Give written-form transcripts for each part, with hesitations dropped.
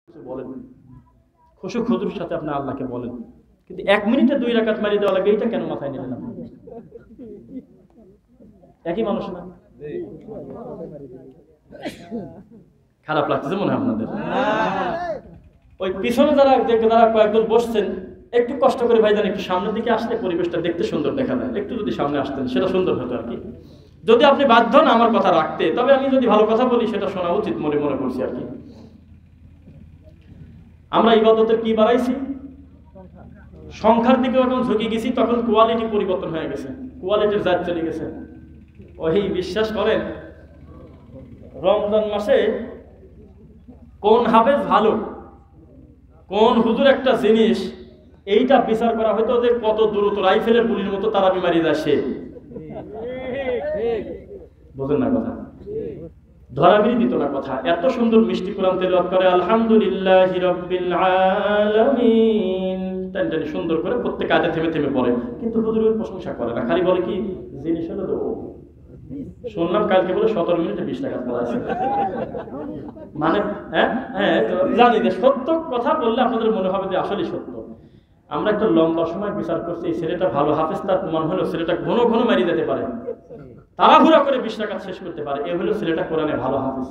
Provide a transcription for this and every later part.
বলেন, খুশু খুদুর সাথে আপনি আল্লাহকে বলেন, কিন্তু 1 মিনিটে 2 রাকাত মারি দেওয়া লাগে, এটা কেন মাথায় নিলেন আপনি? একই মানুষ না? খারাপ লাগতেছে মনে হয় আপনাদের? ওই পিছনে যারা কয়েকজন বসছেন, একটু কষ্ট করে ভাইজান একটু সামনের দিকে আসলে পরিবেশটা দেখতে সুন্দর দেখা যায়। একটু যদি সামনে আসতেন সেটা সুন্দর হতো আর কি। যদি আপনি বাধ্য না আমার কথা রাখতে, তবে আমি যদি ভালো কথা বলি সেটা শোনা উচিত মনে করছি আর কি। আমরা ইবাদতের কি বাড়াইছি? সংখ্যার দিকে যখন ঝুঁকে গেছি তখন কোয়ালিটি পরিবর্তন হয়ে গেছে, কোয়ালিটির জাত চলে গেছে। ওই বিশ্বাস করেন, রমজান মাসে কোন হাফেজ ভালো, কোন হুজুর একটা জিনিস, এইটা বিচার করা হয়তো যে কত দ্রুত রাইফেলের গুলির মতো তারা বিমারি যায় সে। বুঝেন না কথা? ধরাবিরি দিত না কথা। এত সুন্দর মিষ্টি কোরআন তেলাওয়াত করে, আলহামদুলিল্লাহি রাব্বিল আলামিন টানটানি সুন্দর করে প্রত্যেক আয়াতে থেমে থেমে পড়ে, কিন্তু হুজুরের প্রশংসা করে না, খালি বলে কি জিনিস হলো তো। শুনলাম কালকে বলে 17 মিনিটে 20 টাকা পড়াইছে। মানে জানি যে সত্য কথা বললে আপনাদের মনে হবে যে আসলে সত্য। আমরা একটা লম্বা সময় বিচার করছি, এই ছেলেটা ভালো হাফেজ, তার মনে হলো ছেলেটা ঘন ঘন মারি যেতে পারে, তাড়াহুড়া করে 20 টাকা শেষ করতে পারে, এ হলো ছেলেটা কোরআনে ভালো হাফেজ।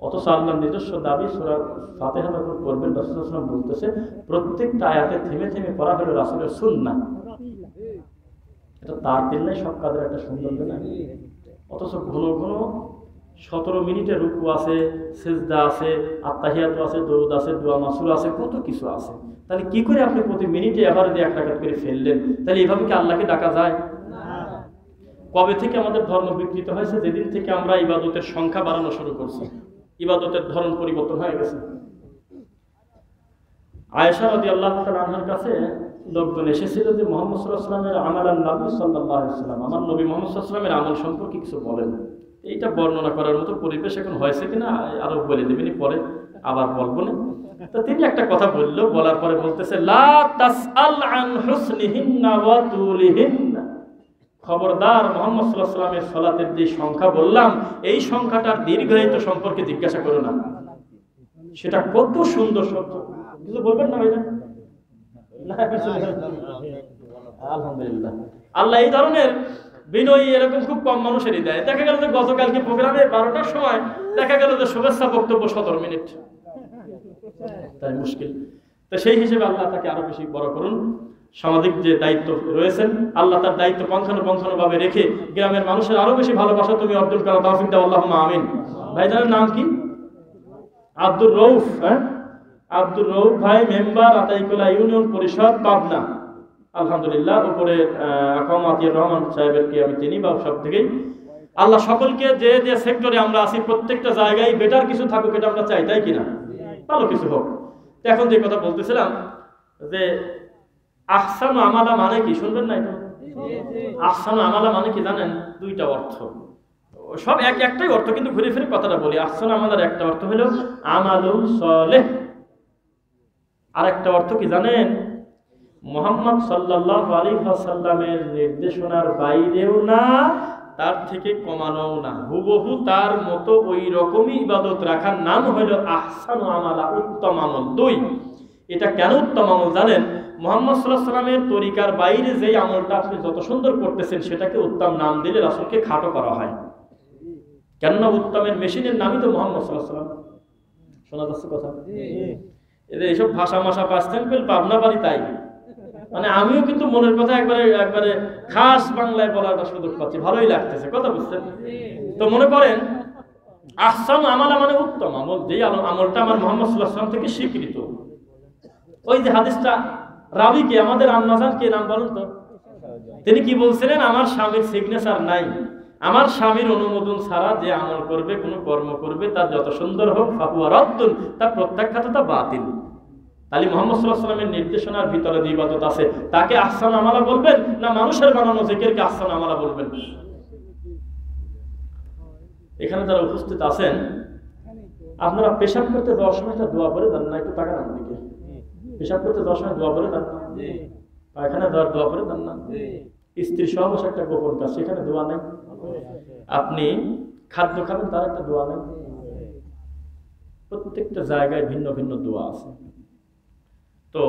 অথচ আল্লাহর নিজস্ব দাবি সূরা ফাতিহা যখন করবেন, রাসূল সাল্লাল্লাহু আলাইহি ওয়াসাল্লাম বলতেছে প্রত্যেকটা আয়াতে থেমে থেমে পড়া হলো রাসূলের সুন্নাহ। এটা তার দিলেই সব কাজের একটা সৌন্দর্য না? অথচ ঘন ঘন 17 মিনিটে রুকু আছে, সিজদা আছে, আত্তাহিয়াত আছে, দরুদ আছে, দোয়া মাসুর আছে, কত কিছু আছে। তাহলে কি করে আপনি প্রতি মিনিটে এভারেজে 1 রাকাত করে ফেললেন? তাহলে এভাবে কি আল্লাহকে ডাকা যায়? কবে থেকে আমাদের ধর্ম বিকৃত হয়েছে? যেদিন থেকে আমরা ইবাদতের সংখ্যা বাড়ানো শুরু করছি, ইবাদতের ধরন পরিবর্তন হয়ে গেছে। আয়েশা রাদিয়াল্লাহু তাআলা আনহার কাছে লোকজন এসেছিল যে মুহাম্মদ সাল্লাল্লাহু আলাইহি ওয়াসাল্লামের আমালান নবী সাল্লাল্লাহু আলাইহি ওয়াসাল্লাম, আমার নবী মুহাম্মদ সাল্লাল্লাহু আলাইহি ওয়াসাল্লামের আমল সম্পর্কে কিছু বলেন। এইটা বর্ণনা করার মতো পরিবেশ এখন হয়েছে কিনা আরো বলে দেবেনি, পরে আবার বলবো না। তো তিনি একটা কথা বললো, বলার পরে বলতেছে লা তাসআল আন হুসনিহিন্না ওয়া তুলিহিন্না, খবরদার মুহাম্মদ সাল্লাল্লাহু আলাইহি ওয়াসাল্লামের সালাতের যে সংখ্যা বললাম, এই সংখ্যাটার দীর্ঘায়িত সম্পর্কে জিজ্ঞাসা করো না, সেটা কত সুন্দর শব্দ। কিছু বলবেন না ভাইরা? আলহামদুলিল্লাহ, আল্লাহ এই ধরনের বিনয়ী এরকম খুব কম মানুষেরই দেয়। দেখা গেল যে গতকালকে প্রোগ্রামে 12টার সময় দেখা গেল যে শুভেচ্ছা বক্তব্য 17 মিনিট, তাই মুশকিল। তো সেই হিসেবে আল্লাহ তাকে আরো বেশি বড় করুন। সামাজিক যে দায়িত্ব রয়েছেন, আল্লাহ তার দায়িত্ব পঙ্খানুপঙ্খানুভাবে রেখে গ্রামের মানুষের আরো বেশি ভালোবাসা তুমি অর্জন করা তৌফিক দাও, আল্লাহুম্মা আমিন। ভাইজানের নাম কি? আব্দুর রউফ। আব্দুর রউফ ভাই, মেম্বার আতাইকুলা ইউনিয়ন পরিষদ, পাবনা। আলহামদুলিল্লাহ, উপরে আকামাতিয়ার রহমান সাহেবেরকে আমি চিনি বা সব থেকেই। আল্লাহ সকলকে যে যে সেক্টরে আমরা আছি প্রত্যেকটা জায়গায় বেটার কিছু থাকুক, এটা আমরা চাই, তাই কিনা? ভালো কিছু হোক। এখন যে কথা বলতেছিলাম যে আহসানু আমালা মানে কি, শুনবেন না এটা? আহসানু আমালা মানে কি জানেন? 2টা অর্থ, সব একটাই অর্থ, কিন্তু ঘুরে ফিরে কথাটা বলি। আহসানু আমালার একটা অর্থ হলো আমালুন সালেহ, আর একটা অর্থ কি জানেন? মুহাম্মদ সাল্লাল্লাহু আলাইহি ওয়াসাল্লামের নির্দেশনার বাইরেও না, তার থেকে কমানোও না, হুবহু তার মতো ওই রকমই ইবাদত রাখার নাম হলো আহসানু আমালা, উত্তম আমল। 2, এটা কেন উত্তম আমল জানেন? মুহাম্মদ সাল্লাল্লাহু আলাইহি ওয়াসাল্লামের তরিকার বাইরে যেই আমলটা আপনি যত সুন্দর করতেছেন সেটাকে উত্তম নাম দিলে রাসূলকে খাটো করা হয়। কেননা উত্তমের মেশিনের নামই তো মুহাম্মদ সাল্লাল্লাহু আলাইহি ওয়াসাল্লাম। শোনা যাচ্ছে কথা? এইসব ভাষা মাসা পাচ্ছেন পাবনা বাড়ি, তাই মানে আমিও কিন্তু মনের কথা একবারে খাস বাংলায় বলার সুযোগ পাচ্ছি, ভালোই লাগতেছে, কথা বুঝছেন? তো মনে করেন আহসানু আমালা মানে উত্তম আমল, যেই আমলটা আমার মুহাম্মদ সাল্লাল্লাহু আলাইহি ওয়াসাল্লাম থেকে স্বীকৃত। ওই যে হাদিসটা, রাবি কে? আমাদের আম্মাজান কে, নাম বলেন তো? তিনি কি বলছিলেন? আমার স্বামীর সিগনেচার নাই, আমার স্বামীর অনুমোদন ছাড়া যে আমল করবে, কোনো কর্ম করবে, তার যত সুন্দর হোক ফাহুয়া রাদ্দুন, তার প্রত্যাখ্যাত, তা বাতিল। তাহলে মুহাম্মদ সাল্লাল্লাহু আলাইহি ওয়াসাল্লামের নির্দেশনার ভিতরে যে ইবাদত আছে তাকে আহসান আমালা বলবেন, না মানুষের বানানো জিকিরকে আহসান আমালা বলবেন? এখানে যারা উপস্থিত আছেন, আপনারা পেশাব করতে যাওয়ার সময় একটা দোয়া পড়ে দেন না? একটু তাকান আমার দিকে। পেশাব করতে যাওয়ার সময় দোয়া পড়ে দেন না? পায়খানা যাওয়ার দোয়া পড়ে দেন না? স্ত্রী সহ বসে একটা গোপন কাজ, সেখানে দোয়া নেই? আপনি খাদ্য খাবেন, তার একটা দোয়া নেই? প্রত্যেকটা জায়গায় ভিন্ন ভিন্ন দোয়া আছে। তো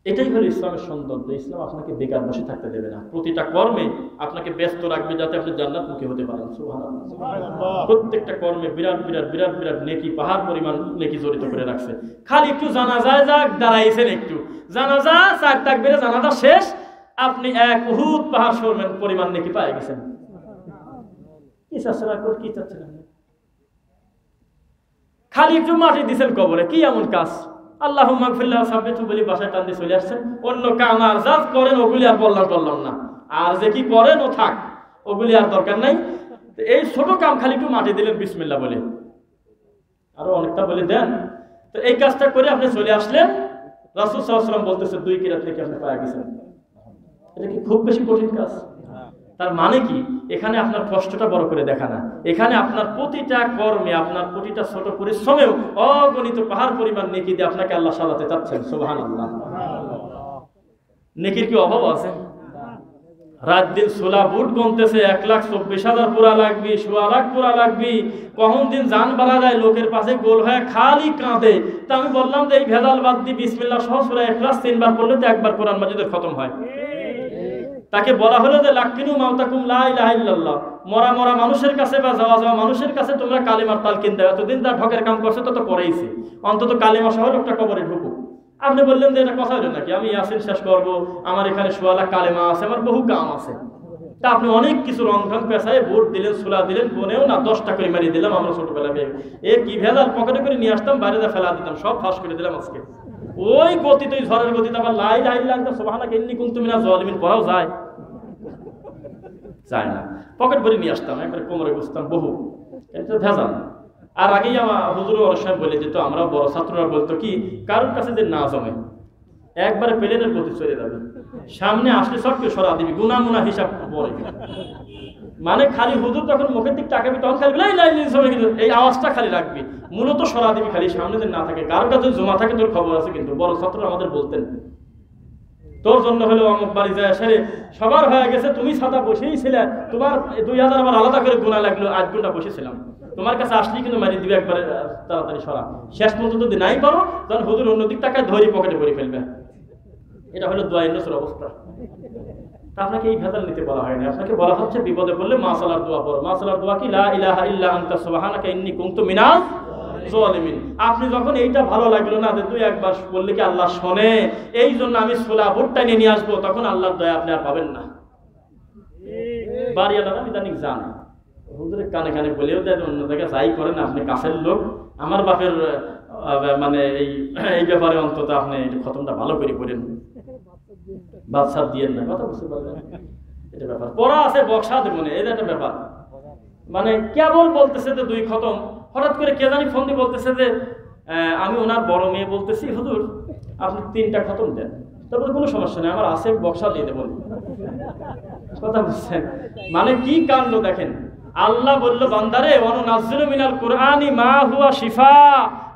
এটাই হলো ইসলামের সৌন্দর্য। ইসলাম আপনাকে বেকার বসে থাকতে দেবে না, প্রতিটা কর্মে আপনাকে ব্যস্ত রাখবে যাতে আপনি জান্নাতমুখী হতে পারেন। সুবহানাল্লাহ। প্রত্যেকটা কর্মে বিরাট বিরাট বিরাট বিরাট নেকি, পাহাড় পরিমাণ নেকি জড়িত করে রাখছে। খালি একটু জানাজায় যাক দাঁড়াইছেন, একটু জানাজা 4 তাকবীরে জানাজা শেষ, আপনি এক উহুদ পাহাড় সমান পরিমাণ নেকি পেয়ে গেছেন। কি চাচ্ছেন আর কি চাচ্ছেন? খালি একটু মাটি দিছেন কবরে, কি এমন কাজ? আল্লাহুম্মা গফিরলাহু সাব্বিতু বলি বাসায় টান দিয়ে চলে আসছেন। অন্য কাম আর যা করেন ওগুলি আর বললাম না, আর যে কি করেন ও থাক, ওগুলি আর দরকার নাই। এই ছোট কাম খালি একটু মাটি দিলেন বিসমিল্লাহ বলে, আরো অনেকটা বলে দেন। তো এই কাজটা করে আপনি চলে আসলেন, রাসূল সাল্লাল্লাহু আলাইহি ওয়াসাল্লাম বলতেছে 2 কিরাত থেকে আপনি পেয়ে গেছেন। এটা কি খুব বেশি কঠিন কাজ? তার মানে কি, এখানে আপনার কষ্টটা বড় করে দেখা না, এখানে আপনার প্রতিটা কর্মে, আপনার প্রতিটা ছোট পরিশ্রমেও অগণিত পাহাড় পরিমাণ নেকি দিয়ে আপনাকে আল্লাহ সাজাতে চাচ্ছেন। সুবহানাল্লাহ। নেকির কি অভাব আছে? রাত দিন সোলা বুট গুনতেছে, 1,24,000 পুরা লাগবে, 1.25 লাখ পুরা লাগবে, কখন দিন জান বাড়া যায়, লোকের পাশে গোল হয়ে খালি কাঁদে। তা আমি বললাম যে এই ভেজাল বাদ দিয়ে বিসমিল্লাহ সহ সূরা ইখলাস 3 বার পড়লে তো একবার কোরআন মাজিদের খতম হয়। তাকে বলা হলো যে লাকিনু মাউতাকুম লা ইলাহা ইল্লাল্লাহ, মরা মরা মানুষের কাছে বা যাওয়া যাওয়া মানুষের কাছে তোমরা কালিমার তালকিন দাও। এতদিন তার ঢকের কাম করছে তত করেইছে, অন্তত কালিমা সহ লোকটা কবরে ঢুকুক। আপনি বললেন যে এটা কথা হলো নাকি, আমি ইয়াসিন শেষ করবো, আমার এখানে 1.25 লাখ কালেমা আছে, আমার বহু কাম আছে। তা আপনি অনেক কিছু রং ঢং পেশায় ভোট দিলেন, সুলা দিলেন, কোনেও না 10 টাকা করে মারিয়ে দিলাম। আমরা ছোটবেলা এ কি ভেজাল পকেটে করে নিয়ে আসতাম, বাইরে যা ফেলা দিতাম, সব ফাঁস করে দিলাম আজকে। ওই গতি তুই ঝড়ের গতিতে আবার লা ইলাহা ইল্লাল্লাহ সুবহানাকা ইন্নী কুনতু মিনাজ জালিমিন পড়াও যায় না, পকেট ভরে নিয়ে আসতাম, একবারে কোমরে বসতাম বহু। এটা ভেজাল। আর আগেই আমার হুজুর অনেক সময় বলে যেত, আমরা বড় ছাত্ররা বলতো কি, কারোর কাছে যে না জমে একবারে প্লেনের গতি চলে যাবে, সামনে আসলে সবকে সরা দিবি, গুনা মুনা হিসাব পরে। মানে খালি হুজুর তখন মুখের দিক তাকাবি, তখন খালি এই আওয়াজটা খালি রাখবি, মূলত সরা দিবি খালি, সামনে যে না থাকে, কারোর কাছে জমা থাকে তোর খবর আছে। কিন্তু বড় ছাত্ররা আমাদের বলতেন, তোর জন্য হলো অমুক বাড়ি যায় সেরে সবার হয়ে গেছে, তুমি ছাতা বসেই ছিলে, তোমার 2000 আমার আলাদা করে গুণা লাগলো, 8 ঘন্টা বসেছিলাম, তোমার কাছে আসলেই কিন্তু মারি দিবে একবারে তাড়াতাড়ি সরা। শেষ পর্যন্ত যদি নাই পারো তখন হুজুর অন্যদিক টাকায় ধরি পকেটে ভরে ফেলবে। এটা হলো দোয়া ইন্নসের অবস্থা। তা আপনাকে এই ভেজাল নিতে বলা হয়নি, আপনাকে বলা হচ্ছে বিপদে পড়লে মাসালার দোয়া পড়ো। মাসালার দোয়া কি? লা ইলাহা ইল্লা আনতা সুবহানাকা ইন্নী কুনতু মিনাজ জালিমিন। আপনি যখন এইটা ভালো লাগলো না যে 2-1 বার বললে কি আল্লাহ শোনে, এই জন্য আমি সোলা বুটটা নিয়ে আসবো, তখন আল্লাহর দয়া আপনি আর পাবেন না। বাড়িওয়ালারা ইদানিং জানে, হুজুরের কানে কানে বলেও দেয়, অন্য জায়গায় যাই করেন আপনি কাছের লোক, আমার বাপের মানে এই ব্যাপারে অন্তত আপনি খতমটা ভালো করে করেন, বাদশা দিয়েন না, কথা বুঝতে পারলেন? এটা ব্যাপার পড়া আছে বক্সা দেব না, এটা একটা ব্যাপার। মানে কেবল বলতেছে যে 2 খতম, হঠাৎ করে কে জানি ফোন দিয়ে বলতেছে যে আমি ওনার বড় মেয়ে বলতেছি, হুজুর আপনি 3টা খতম দেন। তারপরে কোনো সমস্যা নেই, আমার আছে বক্সা দিয়ে দেবেন, কথা বুঝছেন? মানে কি কাণ্ড দেখেন। আল্লাহ বলল বান্দারে, ওয়ানুনাজ্জিলু মিনাল কুরআনি মা হুয়া শিফা,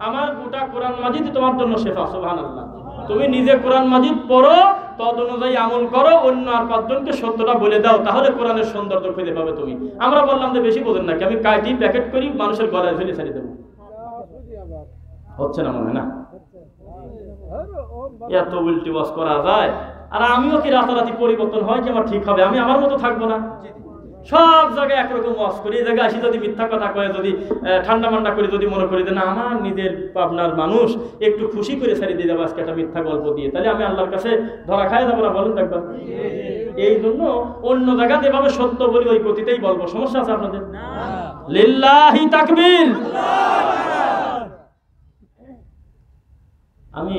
আমার গোটা কোরআন মাজিদ তোমার জন্য শিফা। সুবহানাল্লাহ। তুমি নিজে কোরআন মাজিদ পড়ো, তদ অনুযায়ী আমল করো, অন্য আর 5 জনকে সত্যটা বলে দাও, তাহলে কোরআনের সৌন্দর্য খুঁজে পাবে তুমি। আমরা বললাম যে বেশি বোঝেন নাকি, আমি কাটি প্যাকেট করি মানুষের গলায় ঝুলিয়ে ছাড়িয়ে দেবো, হচ্ছে না মনে হয় না? এত উল্টি ওয়াজ করা যায়। আর আমিও কি রাতারাতি পরিবর্তন হয় কি আমার ঠিক হবে? আমি আমার মতো থাকবো না, সব জায়গায় একরকম ওয়াজ করি। এই জায়গায় আসি যদি মিথ্যা কথা কয়ে, যদি ঠান্ডা মান্ডা করে যদি মনে করি যে না আমার নিজের আপনার মানুষ, একটু খুশি করে ছেড়ে দিয়ে যাবো আজকে একটা মিথ্যা গল্প দিয়ে, তাহলে আমি আল্লাহর কাছে ধরা খাই যাবো না? বলুন একবার। এই জন্য অন্য জায়গাতে এভাবে সত্য বলি, ওই গতিতেই বলবো। সমস্যা আছে আপনাদের? লিল্লাহি তাকবীর। আমি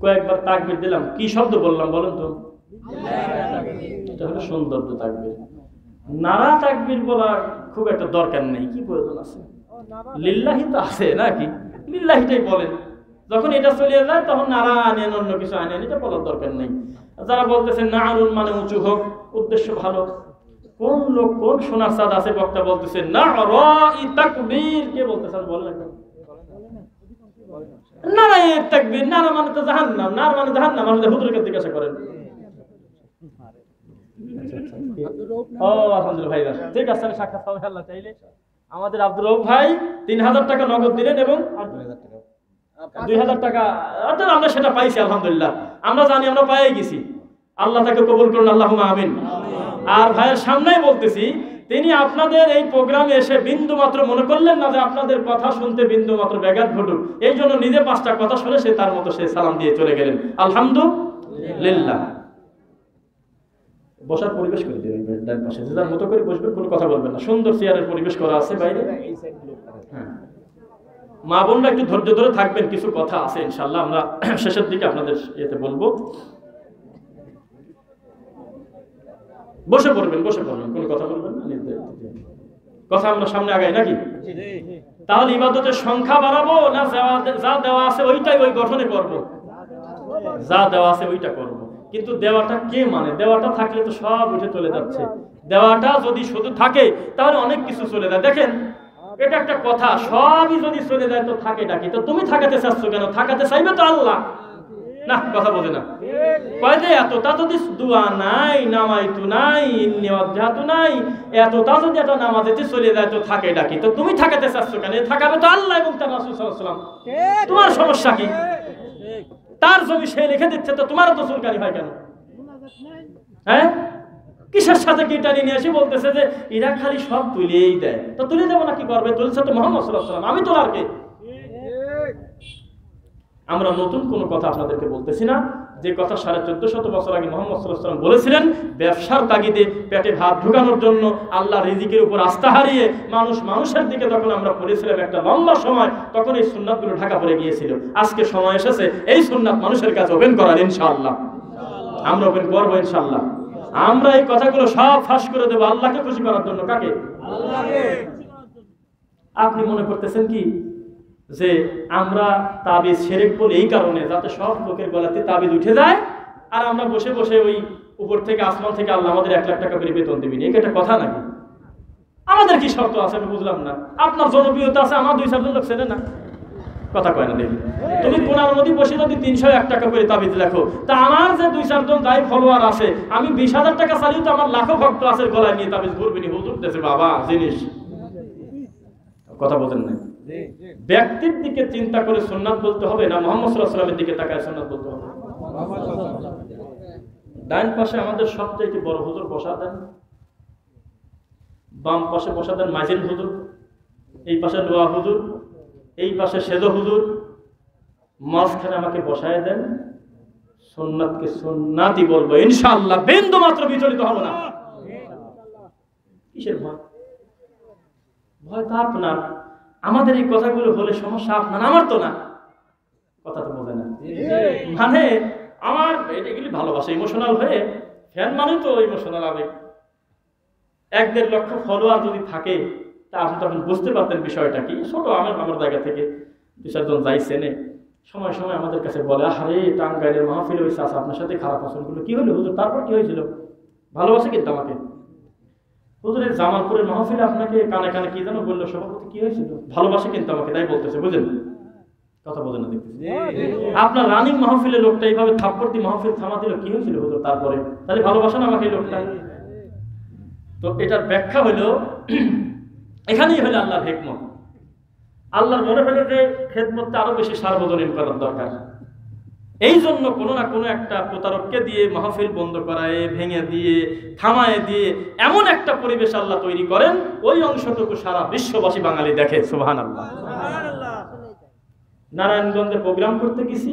কয়েকবার তাকবীর দিলাম, কি শব্দ বললাম বলুন তো? এটা হলো সৌন্দর্য তাকবীর। নারা তাকবীর বলা খুব একটা দরকার নেই, কি প্রয়োজন আছে? লিল্লাহি তো আছে নাকি, লিল্লাহিটাই বলেন। যখন এটা চলে যায় তখন নারা আনেন, অন্য কিছু আনেন, এটা বলার দরকার নেই। যারা বলতেছেন নারুন মানে উঁচু হোক, উদ্দেশ্য ভালো। কোন লোক, কোন সোনার চাঁদ আছে বক্তা বলতেছেন নারাই তাকবীর, কে বলতেছেন বলেন একবার? নারাই তাকবীর, নারা মানে তো জাহান্নাম, নার মানে জাহান্নাম। আমাদের হুজুরকে জিজ্ঞাসা করেন। ও আলহামদুলিল্লাহ ভাইরা, ঠিক আছে, সাক্ষাৎ হবে আল্লাহ চাইলে। আমাদের আব্দুর রউফ ভাই 3000 টাকা নগদ দিলেন এবং 2000 টাকা, অর্থাৎ আমরা সেটা পাইছি আলহামদুলিল্লাহ। আমরা জানি আমরা পেয়ে গেছি, আল্লাহ তাকে কবুল করুন, আল্লাহুম্মা আমিন। আর ভাইয়ের সামনেই বলতেছি, তিনি আপনাদের এই প্রোগ্রামে এসে বিন্দু মাত্র মনে করলেন না যে আপনাদের কথা শুনতে বিন্দু মাত্র ব্যাঘাত ঘটুক, এই জন্য নিজে 5টা কথা শুনে সে তার মতো সে সালাম দিয়ে চলে গেলেন, আলহামদুলিল্লাহ। বসার পরিবেশ করে দিবেন ডান পাশে, যে যার মতো করে বসবেন, কোনো কথা বলবেন না, সুন্দর চেয়ারের পরিবেশ করা আছে বাইরে। হ্যাঁ, মা বোনরা একটু ধৈর্য ধরে থাকবেন, কিছু কথা আছে ইনশাআল্লাহ, আমরা শেষের দিকে আপনাদের ইয়েতে বলবো। বসে পড়বেন, কোনো কথা বলবেন না, কথা আমরা সামনে আগাই নাকি? তাহলে ইবাদতের সংখ্যা বাড়াবো না যা দেওয়া আছে ওইটাই ওই গঠনে করব? যা দেওয়া আছে ওইটা করব। কিন্তু দেওয়াটা কে মানে? দেওয়াটা থাকলে তো সব উঠে চলে যাচ্ছে। দেওয়াটা যদি শুধু থাকে তাহলে অনেক কিছু চলে যায়। দেখেন, এটা একটা কথা, সবই যদি চলে যায় তো থাকে ডাকি, তো তুমি থাকাতে চাচ্ছ কেন? থাকাতে চাইবে তো আল্লাহ না, কথা বোঝে না। কয় যে এতটা যদি দোয়া নাই, নামাইতু নাই, নিয়াত নাই, এতটা যদি একটা নামাজেতে চলে যায় তো থাকে ডাকি, তো তুমি থাকাতে চাচ্ছ কেন? থাকাবে তো আল্লাহ এবং তার রাসূল সাল্লাল্লাহু আলাইহি ওয়াসাল্লাম। তোমার সমস্যা কি? তার জমি সে লিখে দিচ্ছে, তো তোমারও তো চুলকানি হয় কেন? হ্যাঁ, কিসের সাথে কি টানি নিয়ে এসে বলতেছে যে এরা খালি সব তুলেই দেয়, তো তুলে দেবো না, কি করবে? তুলছে তো মুহাম্মদ সাল্লাল্লাহু আলাইহি ওয়াসাল্লাম, আমি তোলার কে? আমরা নতুন কোনো কথা আপনাদেরকে বলতেছি না, যে কথা 1450 বছর আগে মুহাম্মদ সাল্লাল্লাহু আলাইহি ওয়াসাল্লাম বলেছিলেন। ব্যবসার তাগিদে পেটে ভাত ঢোকানোর জন্য আল্লাহ রিজিকের উপর আস্থা হারিয়ে মানুষের দিকে যখন আমরা পড়েছিলাম একটা লম্বা সময়, তখন এই সুন্নাতগুলো ঢাকা পড়ে গিয়েছিল। আজকে সময় এসেছে এই সুন্নাত মানুষের কাছে ওপেন করার, ইনশাআল্লাহ আমরা ওপেন করবো ইনশাআল্লাহ। আমরা এই কথাগুলো সব ফাঁস করে দেবো আল্লাহকে খুশি করার জন্য। কাকে? আল্লাহকে। আপনি মনে করতেছেন কি যে আমরা তাবিজ শিরক বলি এই কারণে যাতে সব লোকের গলাতে তাবিজ উঠে যায়, আর আমরা বসে বসে ওই উপর থেকে আসমান থেকে আল্লাহ আমাদের 1 লাখ টাকা করে বেতন দিবেন, এটা একটা কথা নাকি? আমাদের কি শর্ত আছে আমি বুঝলাম না। আপনার জনপ্রিয়তা আছে, আমার 2-4 লোক চেনে না, কথা কয় না দেখি। তুমি কোনার মধ্যে বসে যদি 301 টাকা করে তাবিজ লেখো, তা আমার যে 2-4 জন যাই ফলোয়ার আছে, আমি 20,000 টাকা চালিয়ে তো আমার লাখো ভক্ত আছে গলায় নিয়ে তাবিজ ঘুরবিনি, হুজুর দেশে বাবা জিনিস, কথা বলেন না। ব্যক্তির দিকে চিন্তা করে সুন্নাত বলতে হবে না মুহাম্মদ সাল্লাল্লাহু আলাইহি ওয়াসাল্লামের দিকে তাকায় সুন্নাত বলতে হবে? ডান পাশে আমাদের সবচেয়ে বড় হুজুর বসা দেন, বাম পাশে বসা দেন মাজিদ হুজুর, এই পাশে লোয়া হুজুর, এই পাশে সেজো হুজুর, মাঝখানে আমাকে বসায় দেন। সুন্নাতকে সুন্নাতই বলবো ইনশাআল্লাহ, বিন্দু মাত্র বিচলিত হব না। কিসের ভয়? ভয় তো আপনার। আমাদের এই কথাগুলো হলে সমস্যা আপনার, আমার তো না, কথা তো বোঝে না। মানে আমার এটাগুলি ভালোবাসা, ইমোশনাল হয়ে ফ্যান মানে তো ইমোশনাল আবেগ। 1-1.5 লক্ষ ফলোয়ার যদি থাকে তা আপনি তখন বুঝতে পারতেন বিষয়টা কি। ছোট আমার জায়গা থেকে 2-4 জন যাই চেনে, সময় সময় আমাদের কাছে বলে, আরে টাঙ্গাইলের মাহফিল হয়েছে, আছে আপনার সাথে খারাপ আচরণগুলো কি হলো হুজুর? তারপর কি হয়েছিল? ভালোবাসে কিন্তু আমাকে। হুজুরের জামালপুরের মাহফিলে আপনাকে কানে কানে কি যেন বললো সভাপতি, কি হয়েছিল? ভালোবাসে কিন্তু আমাকে, তাই বলতেছে, বুঝেন? কথা বলেন না দেখতেছি। আপনার রানিং মাহফিলে লোকটা এইভাবে থাপ্পড় দিয়ে মাহফিল থামা দিল, কি হয়েছিল হুজুর? তারপরে তাহলে ভালোবাসেন আমাকে এই লোকটা। তো এটার ব্যাখ্যা হলো, এখানেই হলো আল্লাহর হিকমত। আল্লাহর মনে হলো যে খেদমতটা আরো বেশি সার্বজনীন করার দরকার। এই জন্য কোনো না কোনো একটা প্রতারককে দিয়ে মাহফিল বন্ধ করায়, ভেঙে দিয়ে, থামায় দিয়ে এমন একটা পরিবেশ আল্লাহ তৈরি করেন, ওই অংশটুকু সারা বিশ্ববাসী বাঙালি দেখে। সুবহানাল্লাহ। নারায়ণগঞ্জে প্রোগ্রাম করতে গেছি,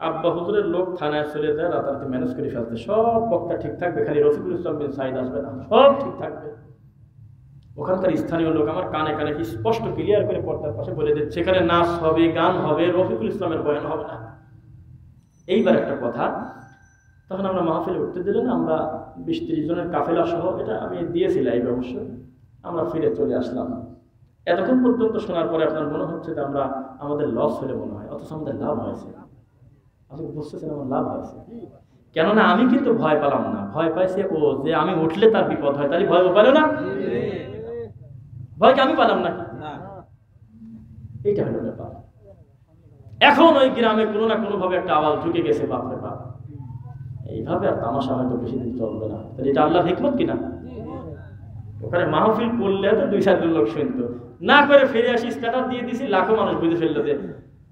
আব্বা হুজুরের লোক থানায় চলে যায়, রাতারাতি ম্যানেজ করে ফেলতে, সব বক্তা ঠিক থাকবে, খালি রফিকুল ইসলাম বিন সাইদ আসবে না, সব ঠিক থাকবে। ওখানকার স্থানীয় লোক আমার কানে কানে কি স্পষ্ট ক্লিয়ার করে পর্দার পাশে বলে দিচ্ছে, সেখানে নাচ হবে, গান হবে, রফিকুল ইসলামের বয়ান হবে না। এইবার একটা কথা, তখন আমরা মাহফিলে উঠতে দিলেন, আমরা 20-30 জনের কাফেলা সহ, এটা আমি দিয়েছি লাইভ অবশ্য, আমরা ফিরে চলে আসলাম। এতক্ষণ পর্যন্ত শোনার পরে আপনার মনে হচ্ছে যে আমাদের লস হলে মনে হয়, অথচ আমাদের লাভ হয়েছে। আপনি বুঝতেছেন আমার লাভ হয়েছে, কেননা আমি কিন্তু ভয় পেলাম না, ভয় পাইছে ও, যে আমি উঠলে তার বিপদ হয়, তাহলে ভয় পেল না, ভয়কে আমি পেলাম না, এইটা হলো ব্যাপার। এখন ওই গ্রামে কোনো না কোনো ভাবে একটা আওয়াজ ঢুকে গেছে, বাপরে বাপ, এইভাবে আর তামাশা হয়তো বেশি দিন চলবে না। তাহলে এটা আল্লাহর হিকমত কিনা? ওখানে মাহফিল করলে তো 2-4 লোক শুনতো, না করে ফিরে আসি স্ট্যাটাস দিয়ে দিছি, লাখো মানুষ বুঝে ফেললো যে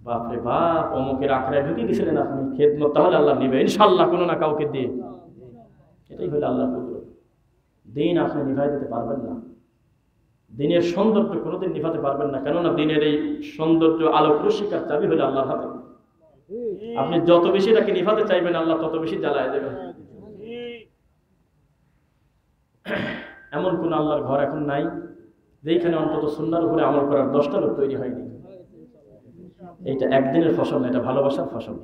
বাপরে বাপ অমুকের আখড়ায় ঢুকে গেছিলেন আপনি, খেদমত তাহলে আল্লাহ নিবে ইনশাল্লাহ কোনো না কাউকে দিয়ে। এটাই হলো আল্লাহর কুদরত। দিন আপনি নিভাই দিতে পারবেন না, দিনের সৌন্দর্য কোনোদিন নিভাতে পারবেন না, কেননা দিনের এই সৌন্দর্য আলোক রশ্মিকার চাবি হলো আল্লাহর হাতে। আপনি যত বেশি এটাকে নিভাতে চাইবেন আল্লাহ তত বেশি জ্বালায় দেবেন। এমন কোন আল্লাহর ঘর এখন নাই যেখানে অন্তত সুন্নাহর উপরে আমল করার 10টা লোক তৈরি হয়নি। এইটা একদিনের ফসল না, এটা ভালোবাসার ফসল।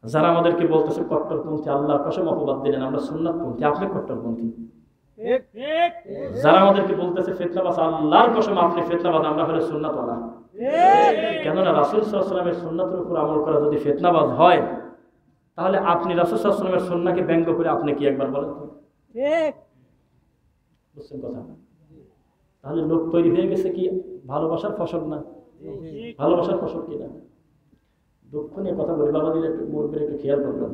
যারা আমাদেরকে বলতেছে কট্টরপন্থী, আল্লাহর কসম অপবাদ দিলেন আমরা সুন্নাতপন্থী, আপনি কট্টরপন্থী। যারা আমাদেরকে বলতেছে ফিতনাবাজ, আল্লাহর কসম আপনি ফিতনাবাজ, আমরা হলে সুন্নাতওয়ালা। কেননা রাসূল সাল্লাল্লাহু আলাইহি ওয়াসাল্লামের সুন্নাতের উপর আমল করা যদি ফিতনাবাজ হয়, তাহলে আপনি রাসূল সাল্লাল্লাহু আলাইহি ওয়াসাল্লামের সুন্নাহকে ব্যঙ্গ করে আপনি কি একবার বলেন তো? বুঝছেন কথা? তাহলে লোক তৈরি হয়ে গেছে কি ভালোবাসার ফসল না? ভালোবাসার ফসল কিনা? দুঃখ নিয়ে কথা বলি, বাবা দিলে একটু মুরব্বীর একটু খেয়াল করবেন।